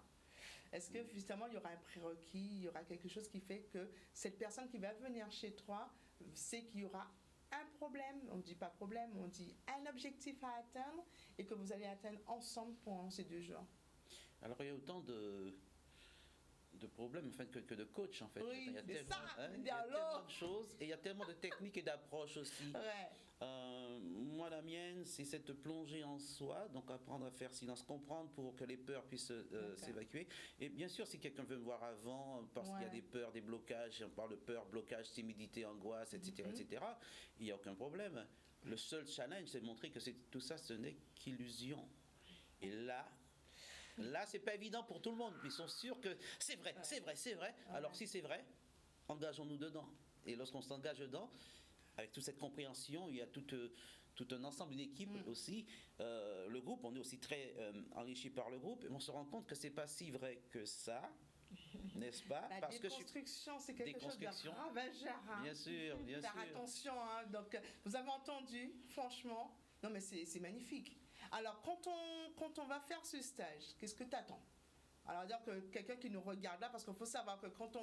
Est-ce que justement il y aura un prérequis, il y aura quelque chose qui fait que cette personne qui va venir chez toi sait qu'il y aura un problème, on ne dit pas problème, on dit un objectif à atteindre, et que vous allez atteindre ensemble pendant ces 2 jours? Alors il y a autant de problèmes en fait, que de coach, en fait. Oui, il y a tellement de choses, et il y a tellement de techniques et d'approches aussi. Moi, la mienne, c'est cette plongée en soi, donc apprendre à faire silence, comprendre pour que les peurs puissent s'évacuer. Et bien sûr, si quelqu'un veut me voir avant, parce qu'il y a des peurs, des blocages, on parle de peur, blocage, timidité, angoisse, etc., etc., il n'y a aucun problème. Le seul challenge, c'est de montrer que tout ça, ce n'est qu'illusion. Et là, c'est pas évident pour tout le monde, mais ils sont sûrs que c'est vrai, c'est vrai, c'est vrai. Alors si c'est vrai, engageons-nous dedans. Et lorsqu'on s'engage dedans, avec toute cette compréhension, il y a tout un ensemble, une équipe aussi. Le groupe, on est aussi très enrichi par le groupe, et on se rend compte que c'est pas si vrai que ça, n'est-ce pas? La déconstruction, c'est quelque chose de ravageur. Bien sûr, bien sûr. Faire attention, donc vous avez entendu, franchement, non mais c'est magnifique. Alors, quand on va faire ce stage, qu'est-ce que tu attends? Alors, dire que quelqu'un qui nous regarde là, parce qu'il faut savoir que quand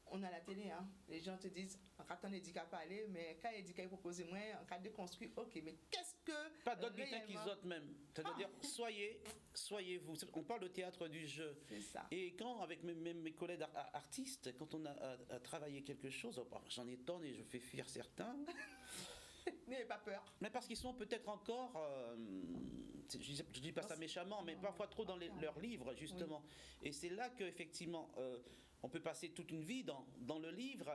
on a la télé, les gens te disent, en cas on dit qu'à pas aller, mais quand il dit qu'il propose moins, en cas de construire, ok, mais qu'est-ce que... Pas d'autres bulletins qu'ils autres même. C'est-à-dire, soyez-vous. On parle de théâtre du jeu. C'est ça. Et quand, avec mes collègues artistes, quand on a travaillé quelque chose, j'en étonne et je fais fuir certains... N'ayez pas peur. Mais parce qu'ils sont peut-être encore je dis pas ça méchamment, mais parfois trop dans leurs livres, justement. Oui. Et c'est là qu'effectivement, on peut passer toute une vie dans le livre.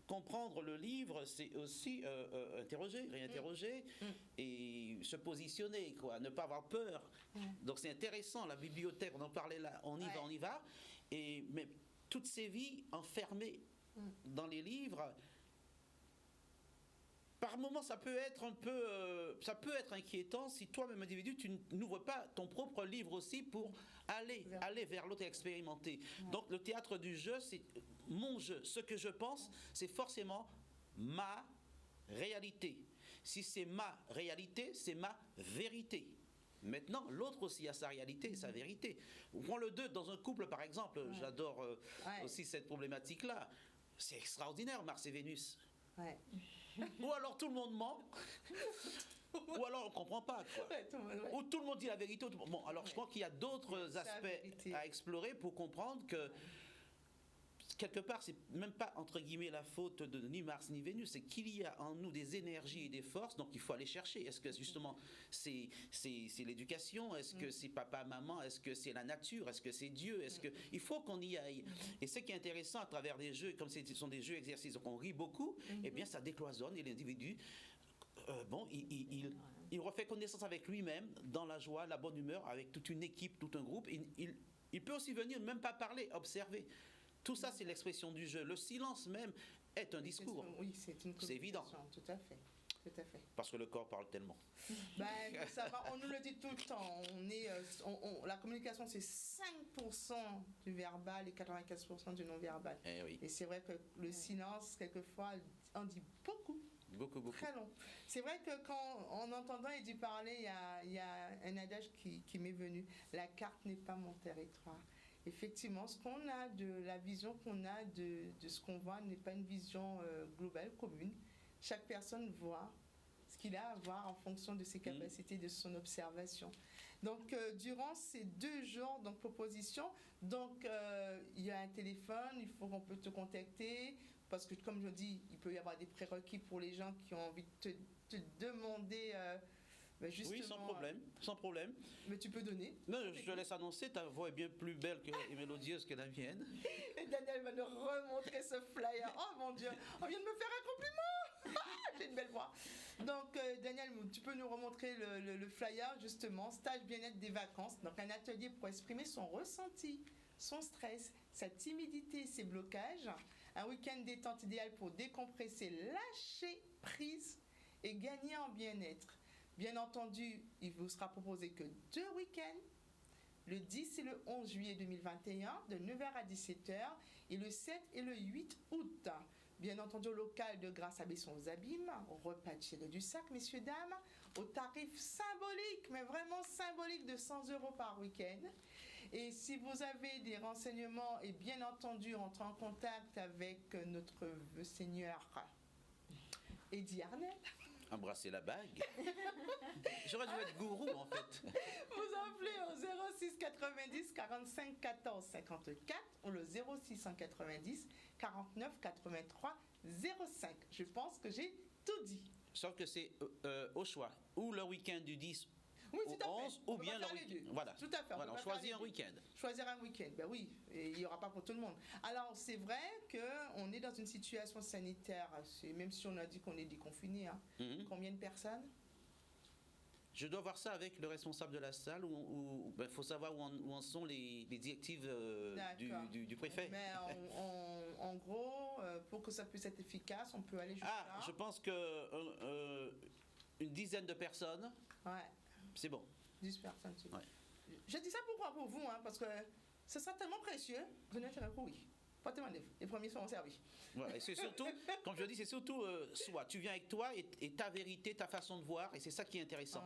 Comprendre le livre, c'est aussi interroger, réinterroger et se positionner, quoi, ne pas avoir peur. Donc c'est intéressant, la bibliothèque, on en parlait là, on y va. Mais toutes ces vies enfermées dans les livres, par moments, ça peut être inquiétant si toi-même individu, tu n'ouvres pas ton propre livre aussi pour aller vers l'autre et expérimenter. Donc le théâtre du jeu, c'est mon jeu. Ce que je pense, c'est forcément ma réalité. Si c'est ma réalité, c'est ma vérité. Maintenant, l'autre aussi a sa réalité et sa vérité. Prends le deux dans un couple, par exemple. J'adore aussi cette problématique-là. C'est extraordinaire, Mars et Vénus. Ou alors tout le monde ment, ou alors on ne comprend pas, quoi. Ou tout le monde dit la vérité. Bon, alors je crois qu'il y a d'autres aspects à explorer pour comprendre que quelque part, c'est même pas entre guillemets la faute de ni Mars ni Vénus, c'est qu'il y a en nous des énergies et des forces, donc il faut aller chercher. Est-ce que justement c'est l'éducation? Est-ce que c'est papa, maman? Est-ce que c'est la nature? Est-ce que c'est Dieu? Est-ce que il faut qu'on y aille? Et ce qui est intéressant à travers des jeux, comme ce sont des jeux exercices, donc on rit beaucoup, eh bien ça décloisonne et l'individu, il refait connaissance avec lui-même dans la joie, la bonne humeur, avec toute une équipe, tout un groupe. Il peut aussi venir même pas parler, observer. Tout ça, c'est l'expression du jeu. Le silence même est un discours. Oui, c'est évident. Tout à fait. Parce que le corps parle tellement. Ça va, on nous le dit tout le temps. La communication, c'est 5% du verbal et 95% du non-verbal. Et c'est vrai que le silence, quelquefois, en dit beaucoup. Beaucoup. Très long. C'est vrai que quand, en entendant Eddie parler, il y a un adage qui m'est venu. La carte n'est pas mon territoire. Effectivement, ce qu'on a la vision qu'on a de ce qu'on voit n'est pas une vision globale, commune. Chaque personne voit ce qu'il a à voir en fonction de ses capacités, de son observation. Donc, durant ces 2 jours, donc proposition, donc il y a un téléphone, il faut qu'on peut te contacter, parce que comme je dis, il peut y avoir des prérequis pour les gens qui ont envie de te demander. Oui, sans problème. Mais tu peux donner. Non, je te laisse annoncer, ta voix est bien plus belle et mélodieuse que la mienne. Et Daniel va nous remontrer ce flyer. Oh mon Dieu, on vient de me faire un compliment. J'ai une belle voix. Donc Daniel, tu peux nous remontrer le flyer, justement, stage bien-être des vacances. Donc un atelier pour exprimer son ressenti, son stress, sa timidité, ses blocages. Un week-end détente idéal pour décompresser, lâcher prise et gagner en bien-être. Bien entendu, il vous sera proposé que 2 week-ends, le 10 et le 11 juillet 2021, de 9h à 17h, et le 7 et le 8 août. Bien entendu, au local de Grâce à Besson aux Abîmes, au repas tiré du sac, messieurs, dames, au tarif symbolique, mais vraiment symbolique, de 100 € par week-end. Et si vous avez des renseignements, et bien entendu, entrez en contact avec notre Seigneur Eddie Arnel. Embrasser la bague. J'aurais dû être gourou, en fait. Vous appelez au 06 90 45 14 54 ou le 06 190 49 83 05. Je pense que j'ai tout dit. Sauf que c'est au choix. Ou le week-end du 10 au 11, ou bien le week-end. Voilà. Tout à fait. On choisit un week-end. Choisir un week-end, ben oui, et il n'y aura pas pour tout le monde. Alors, c'est vrai qu'on est dans une situation sanitaire, même si on a dit qu'on est déconfiné, hein. Combien de personnes? Je dois voir ça avec le responsable de la salle, où faut savoir où en sont les directives du préfet. Mais en gros, pour que ça puisse être efficace, on peut aller jusqu'à... Je pense que une dizaine de personnes, c'est bon. 10 personnes, c'est bon. Ouais. Je dis ça pour vous, hein, parce que ce sera tellement précieux, vous n'êtes pas oui. Pas tellement les premiers seront servis. Voilà, et c'est surtout, comme je dis, c'est surtout soit tu viens avec toi et ta vérité, ta façon de voir, et c'est ça qui est intéressant.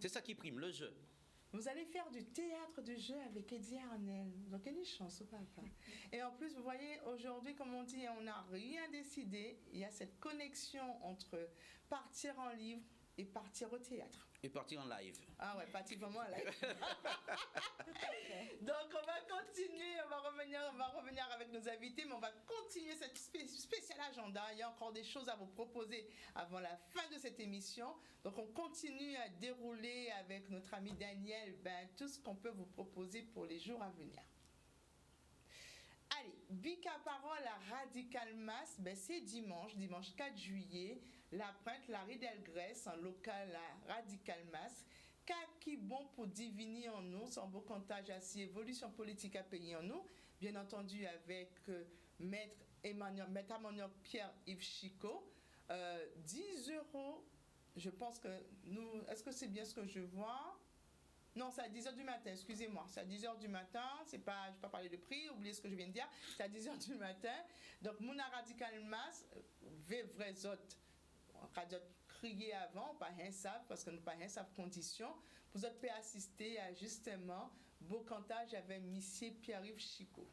C'est ça qui prime, le jeu. Vous allez faire du théâtre du jeu avec Eddie Arnel. Donc, quelle chance, papa. Et en plus, vous voyez, aujourd'hui, comme on dit, on n'a rien décidé. Il y a cette connexion entre partir en livre et partir au théâtre. Et partir en live. Ah ouais, partir vraiment en live. Donc, on va continuer, on va revenir avec nos invités, mais on va continuer cette spécial agenda. Il y a encore des choses à vous proposer avant la fin de cette émission. Donc on continue à dérouler avec notre ami Daniel tout ce qu'on peut vous proposer pour les jours à venir. Allez, Bika Parole à Radical Mass, c'est dimanche 4 juillet, la pointe Larry Delgrès, en local à Radical Mass. Qui bon pour diviner en nous, son beau comptage assis, évolution politique à payer en nous, bien entendu avec Maître Emmanuel Pierre-Yves Chicot, 10 €, je pense que nous, est-ce que c'est bien ce que je vois? Non, c'est à 10h du matin, excusez-moi, c'est à 10h du matin, je ne vais pas parler de prix, oubliez ce que je viens de dire, c'est à 10h du matin, donc Mouna Radical Mass, vrai autres, crier avant, pas un savent, parce que nous pas un savent condition, vous êtes peut assister à justement beau cantage avec Monsieur Pierre-Yves Chicot.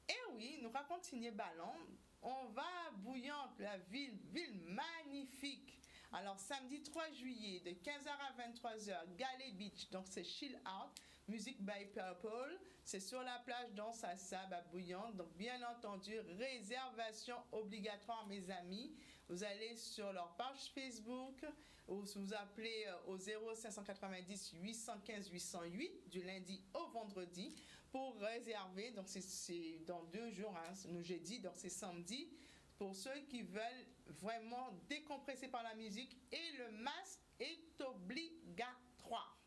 Et oui, nous va continuer ballon, on va à Bouillante, la ville magnifique. Alors samedi 3 juillet de 15h à 23h, Galet Beach, donc c'est Chill Out, Music by Purple, c'est sur la plage Danse à Sable à Bouillante, donc bien entendu, réservation obligatoire mes amis, vous allez sur leur page Facebook ou vous appelez au 0590 815 808 du lundi au vendredi pour réserver, donc c'est dans 2 jours, nous jeudi, donc c'est samedi, pour ceux qui veulent vraiment décompresser par la musique et le masque est obligatoire.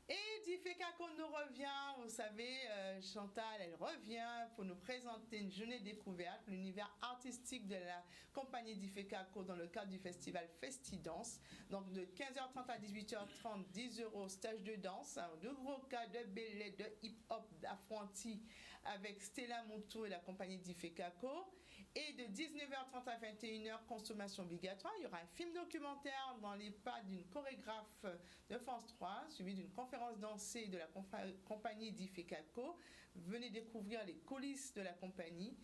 Et Difekako nous revient, vous savez, Chantal, elle revient pour nous présenter une journée découverte, l'univers artistique de la compagnie Difekako dans le cadre du festival Festidance. Donc de 15h30 à 18h30, 10 € stage de danse, de gros cas de ballet, de hip-hop, d'affronti avec Stella Moutou et la compagnie Difekako. Et de 19h30 à 21h, consommation obligatoire. Il y aura un film documentaire dans les pas d'une chorégraphe de France 3, suivi d'une conférence dansée de la compagnie Difekako. Venez découvrir les coulisses de la compagnie.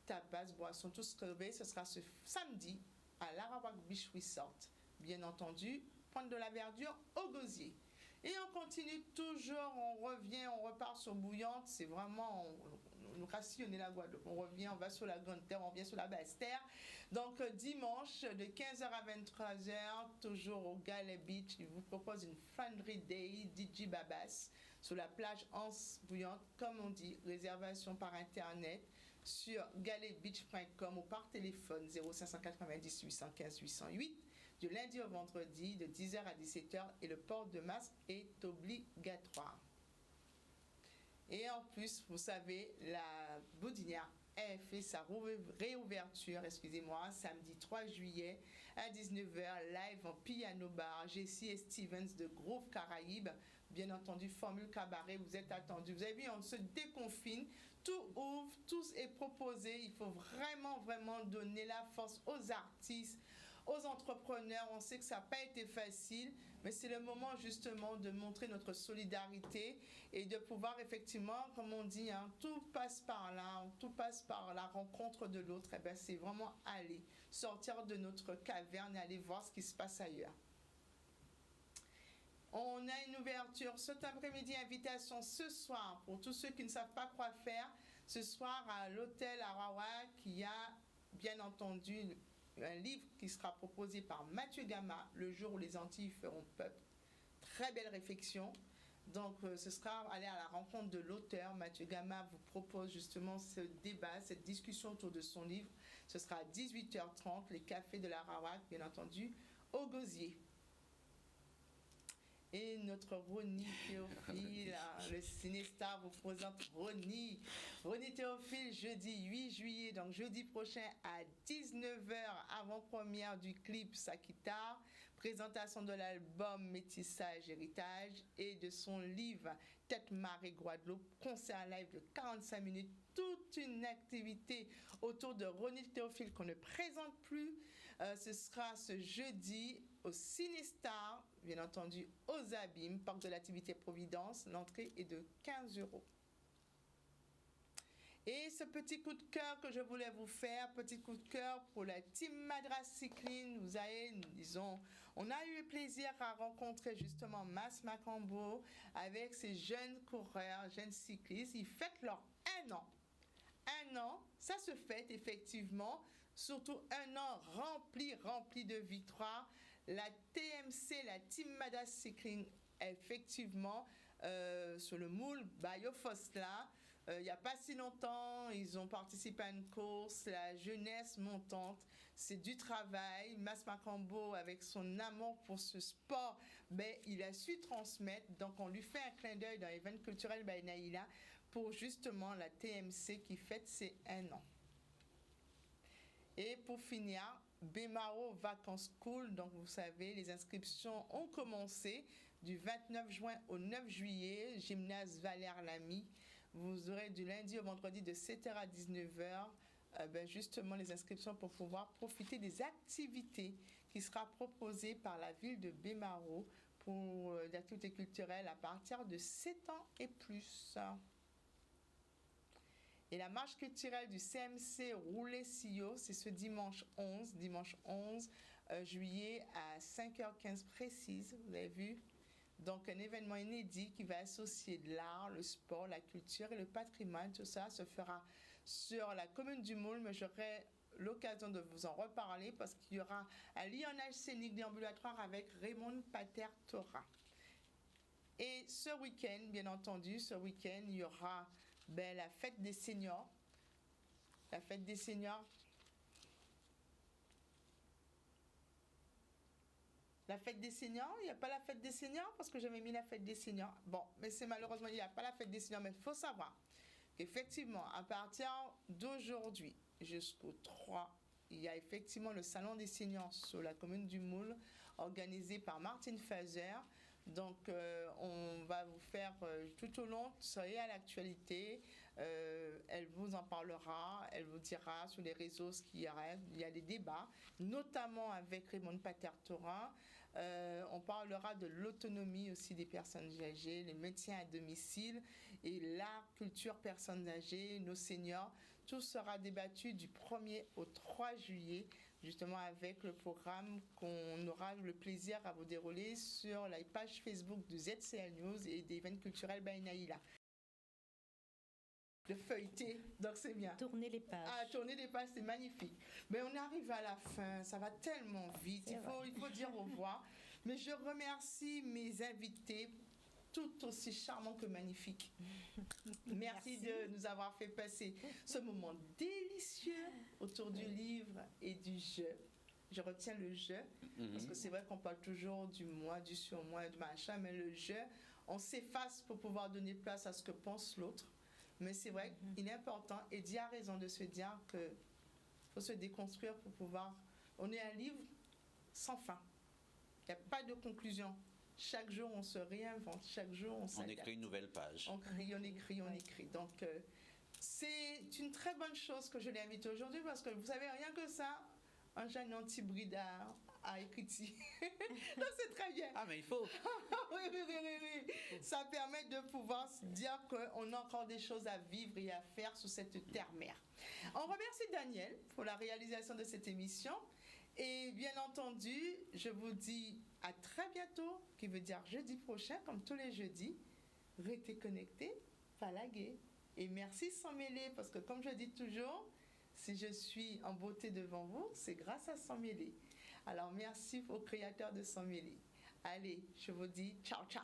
Tapas, boissons, tous crevés. Ce sera ce samedi à l'Arawak Beach Resort. Bien entendu, Pointe de la Verdure au Gosier. Et on continue toujours, on repart sur Bouillante. C'est vraiment... nous rassillonner la Guadeloupe. On revient, on va sur la Grande Terre, on revient sur la Basse Terre. Donc dimanche de 15h à 23h, toujours au Galet Beach, il vous propose une Funny Day DJ Babas sur la plage Anse Bouillante, comme on dit, réservation par internet sur galetbeach.com ou par téléphone 0590 815 808 du lundi au vendredi de 10h à 17h et le port de masque est obligatoire. Et en plus, vous savez, la Boudinière a fait sa réouverture, samedi 3 juillet à 19h, live en piano bar, Jessie et Stevens de Groove Caraïbes, bien entendu, Formule Cabaret, vous êtes attendus. Vous avez vu, on se déconfine, tout ouvre, tout est proposé, il faut vraiment donner la force aux artistes, aux entrepreneurs. On sait que ça n'a pas été facile, mais c'est le moment justement de montrer notre solidarité et de pouvoir effectivement, comme on dit, tout passe par là, tout passe par la rencontre de l'autre. Et bien, c'est vraiment aller sortir de notre caverne et aller voir ce qui se passe ailleurs. On a une ouverture cet après-midi, invitation ce soir pour tous ceux qui ne savent pas quoi faire. Ce soir à l'hôtel Arawak, il y a bien entendu un livre qui sera proposé par Mathieu Gama, Le jour où les Antilles feront peuple. Très belle réflexion. Donc, ce sera aller à la rencontre de l'auteur. Mathieu Gama vous propose justement ce débat, cette discussion autour de son livre. Ce sera à 18h30, les cafés de l'Arawak, bien entendu, au Gosier. Et notre Ronnie Théophile, le Cinestar vous présente Ronnie Théophile, jeudi 8 juillet, donc jeudi prochain à 19h, avant-première du clip Sakitar, présentation de l'album Métissage Héritage et de son livre Tête Marée Guadeloupe, concert live de 45 minutes, toute une activité autour de Ronnie Théophile qu'on ne présente plus. Ce sera ce jeudi au Cinestar, bien entendu aux Abîmes, Parc de l'Activité Providence. L'entrée est de 15 €. Et ce petit coup de cœur que je voulais vous faire, petit coup de cœur pour la Team Madras Cycling. On a eu le plaisir à rencontrer justement Mas Macambo avec ces jeunes coureurs, jeunes cyclistes. Ils fêtent leur 1 an. 1 an, ça se fête effectivement, surtout 1 an rempli de victoires. La TMC, la Team Madras Cycling, effectivement, sur le moule Bayofosla. Il n'y a pas si longtemps, ils ont participé à une course, la jeunesse montante, c'est du travail. Mas Macambo, avec son amour pour ce sport, il a su transmettre. Donc, on lui fait un clin d'œil dans l'événement culturel Naïla pour justement la TMC qui fête ses 1 an. Et pour finir, Bemaro Vacances School, donc vous savez, les inscriptions ont commencé du 29 juin au 9 juillet, gymnase Valère Lamy. Vous aurez du lundi au vendredi de 7h à 19h, justement les inscriptions pour pouvoir profiter des activités qui sera proposées par la ville de Bemaro pour l'activité culturelle à partir de 7 ans et plus. Et la marche culturelle du CMC Roulet-Sillot, c'est ce dimanche 11 juillet à 5h15 précise, vous avez vu. Donc, un événement inédit qui va associer l'art, le sport, la culture et le patrimoine. Tout ça se fera sur la commune du Moule, mais j'aurai l'occasion de vous en reparler parce qu'il y aura un lionnage scénique déambulatoire avec Raymond Pater-Tora. Et ce week-end, bien entendu, il y aura la fête des seniors. La fête des seniors. La fête des seniors, il n'y a pas la fête des seniors parce que j'avais mis la fête des seniors. Bon, mais c'est malheureusement, il n'y a pas la fête des seniors. Mais il faut savoir qu'effectivement, à partir d'aujourd'hui jusqu'au 3, il y a effectivement le salon des seniors sur la commune du Moule, organisé par Martine Fazer. Donc, on va vous faire tout au long, soyez à l'actualité. Elle vous en parlera, elle vous dira sur les réseaux ce qu'il y a. Il y a des débats, notamment avec Raymond Pater-Tora. On parlera de l'autonomie aussi des personnes âgées, les maintien à domicile et l'art, culture, personnes âgées, nos seniors. Tout sera débattu du 1er au 3 juillet, justement avec le programme qu'on aura le plaisir à vous dérouler sur la page Facebook de ZCL News et des événements culturels Naïla. De feuilleter, donc c'est bien. Tourner les pages. Ah, tourner les pages, c'est magnifique. Mais on arrive à la fin, ça va tellement vite, il faut dire au revoir. Mais je remercie mes invités, tout aussi charmants que magnifiques. Merci de nous avoir fait passer ce moment délicieux autour du livre et du jeu. Je retiens le jeu, parce que c'est vrai qu'on parle toujours du moi, du surmoi, du machin, mais le jeu, on s'efface pour pouvoir donner place à ce que pense l'autre. Mais c'est vrai qu'il est important, et Dia a raison de se dire qu'il faut se déconstruire pour pouvoir... On est un livre sans fin. Il n'y a pas de conclusion. Chaque jour, on se réinvente. Chaque jour, on s'adapte. On écrit une nouvelle page. On écrit. Donc, c'est une très bonne chose que je l'ai invité aujourd'hui parce que vous savez, rien que ça, un jeune anti-brida a écrit ici. Donc, c'est très bien. Ah, mais il faut. Oui. Ça permet de pouvoir se dire qu'on a encore des choses à vivre et à faire sur cette terre-mère. On remercie Daniel pour la réalisation de cette émission. Et bien entendu, je vous dis à très bientôt, qui veut dire jeudi prochain, comme tous les jeudis. Restez connectés, palaguez. Et merci Sans Mêler, parce que comme je dis toujours, si je suis en beauté devant vous, c'est grâce à Sans Mêler. Alors merci aux créateurs de Sans Mêler. Allez, je vous dis ciao, ciao.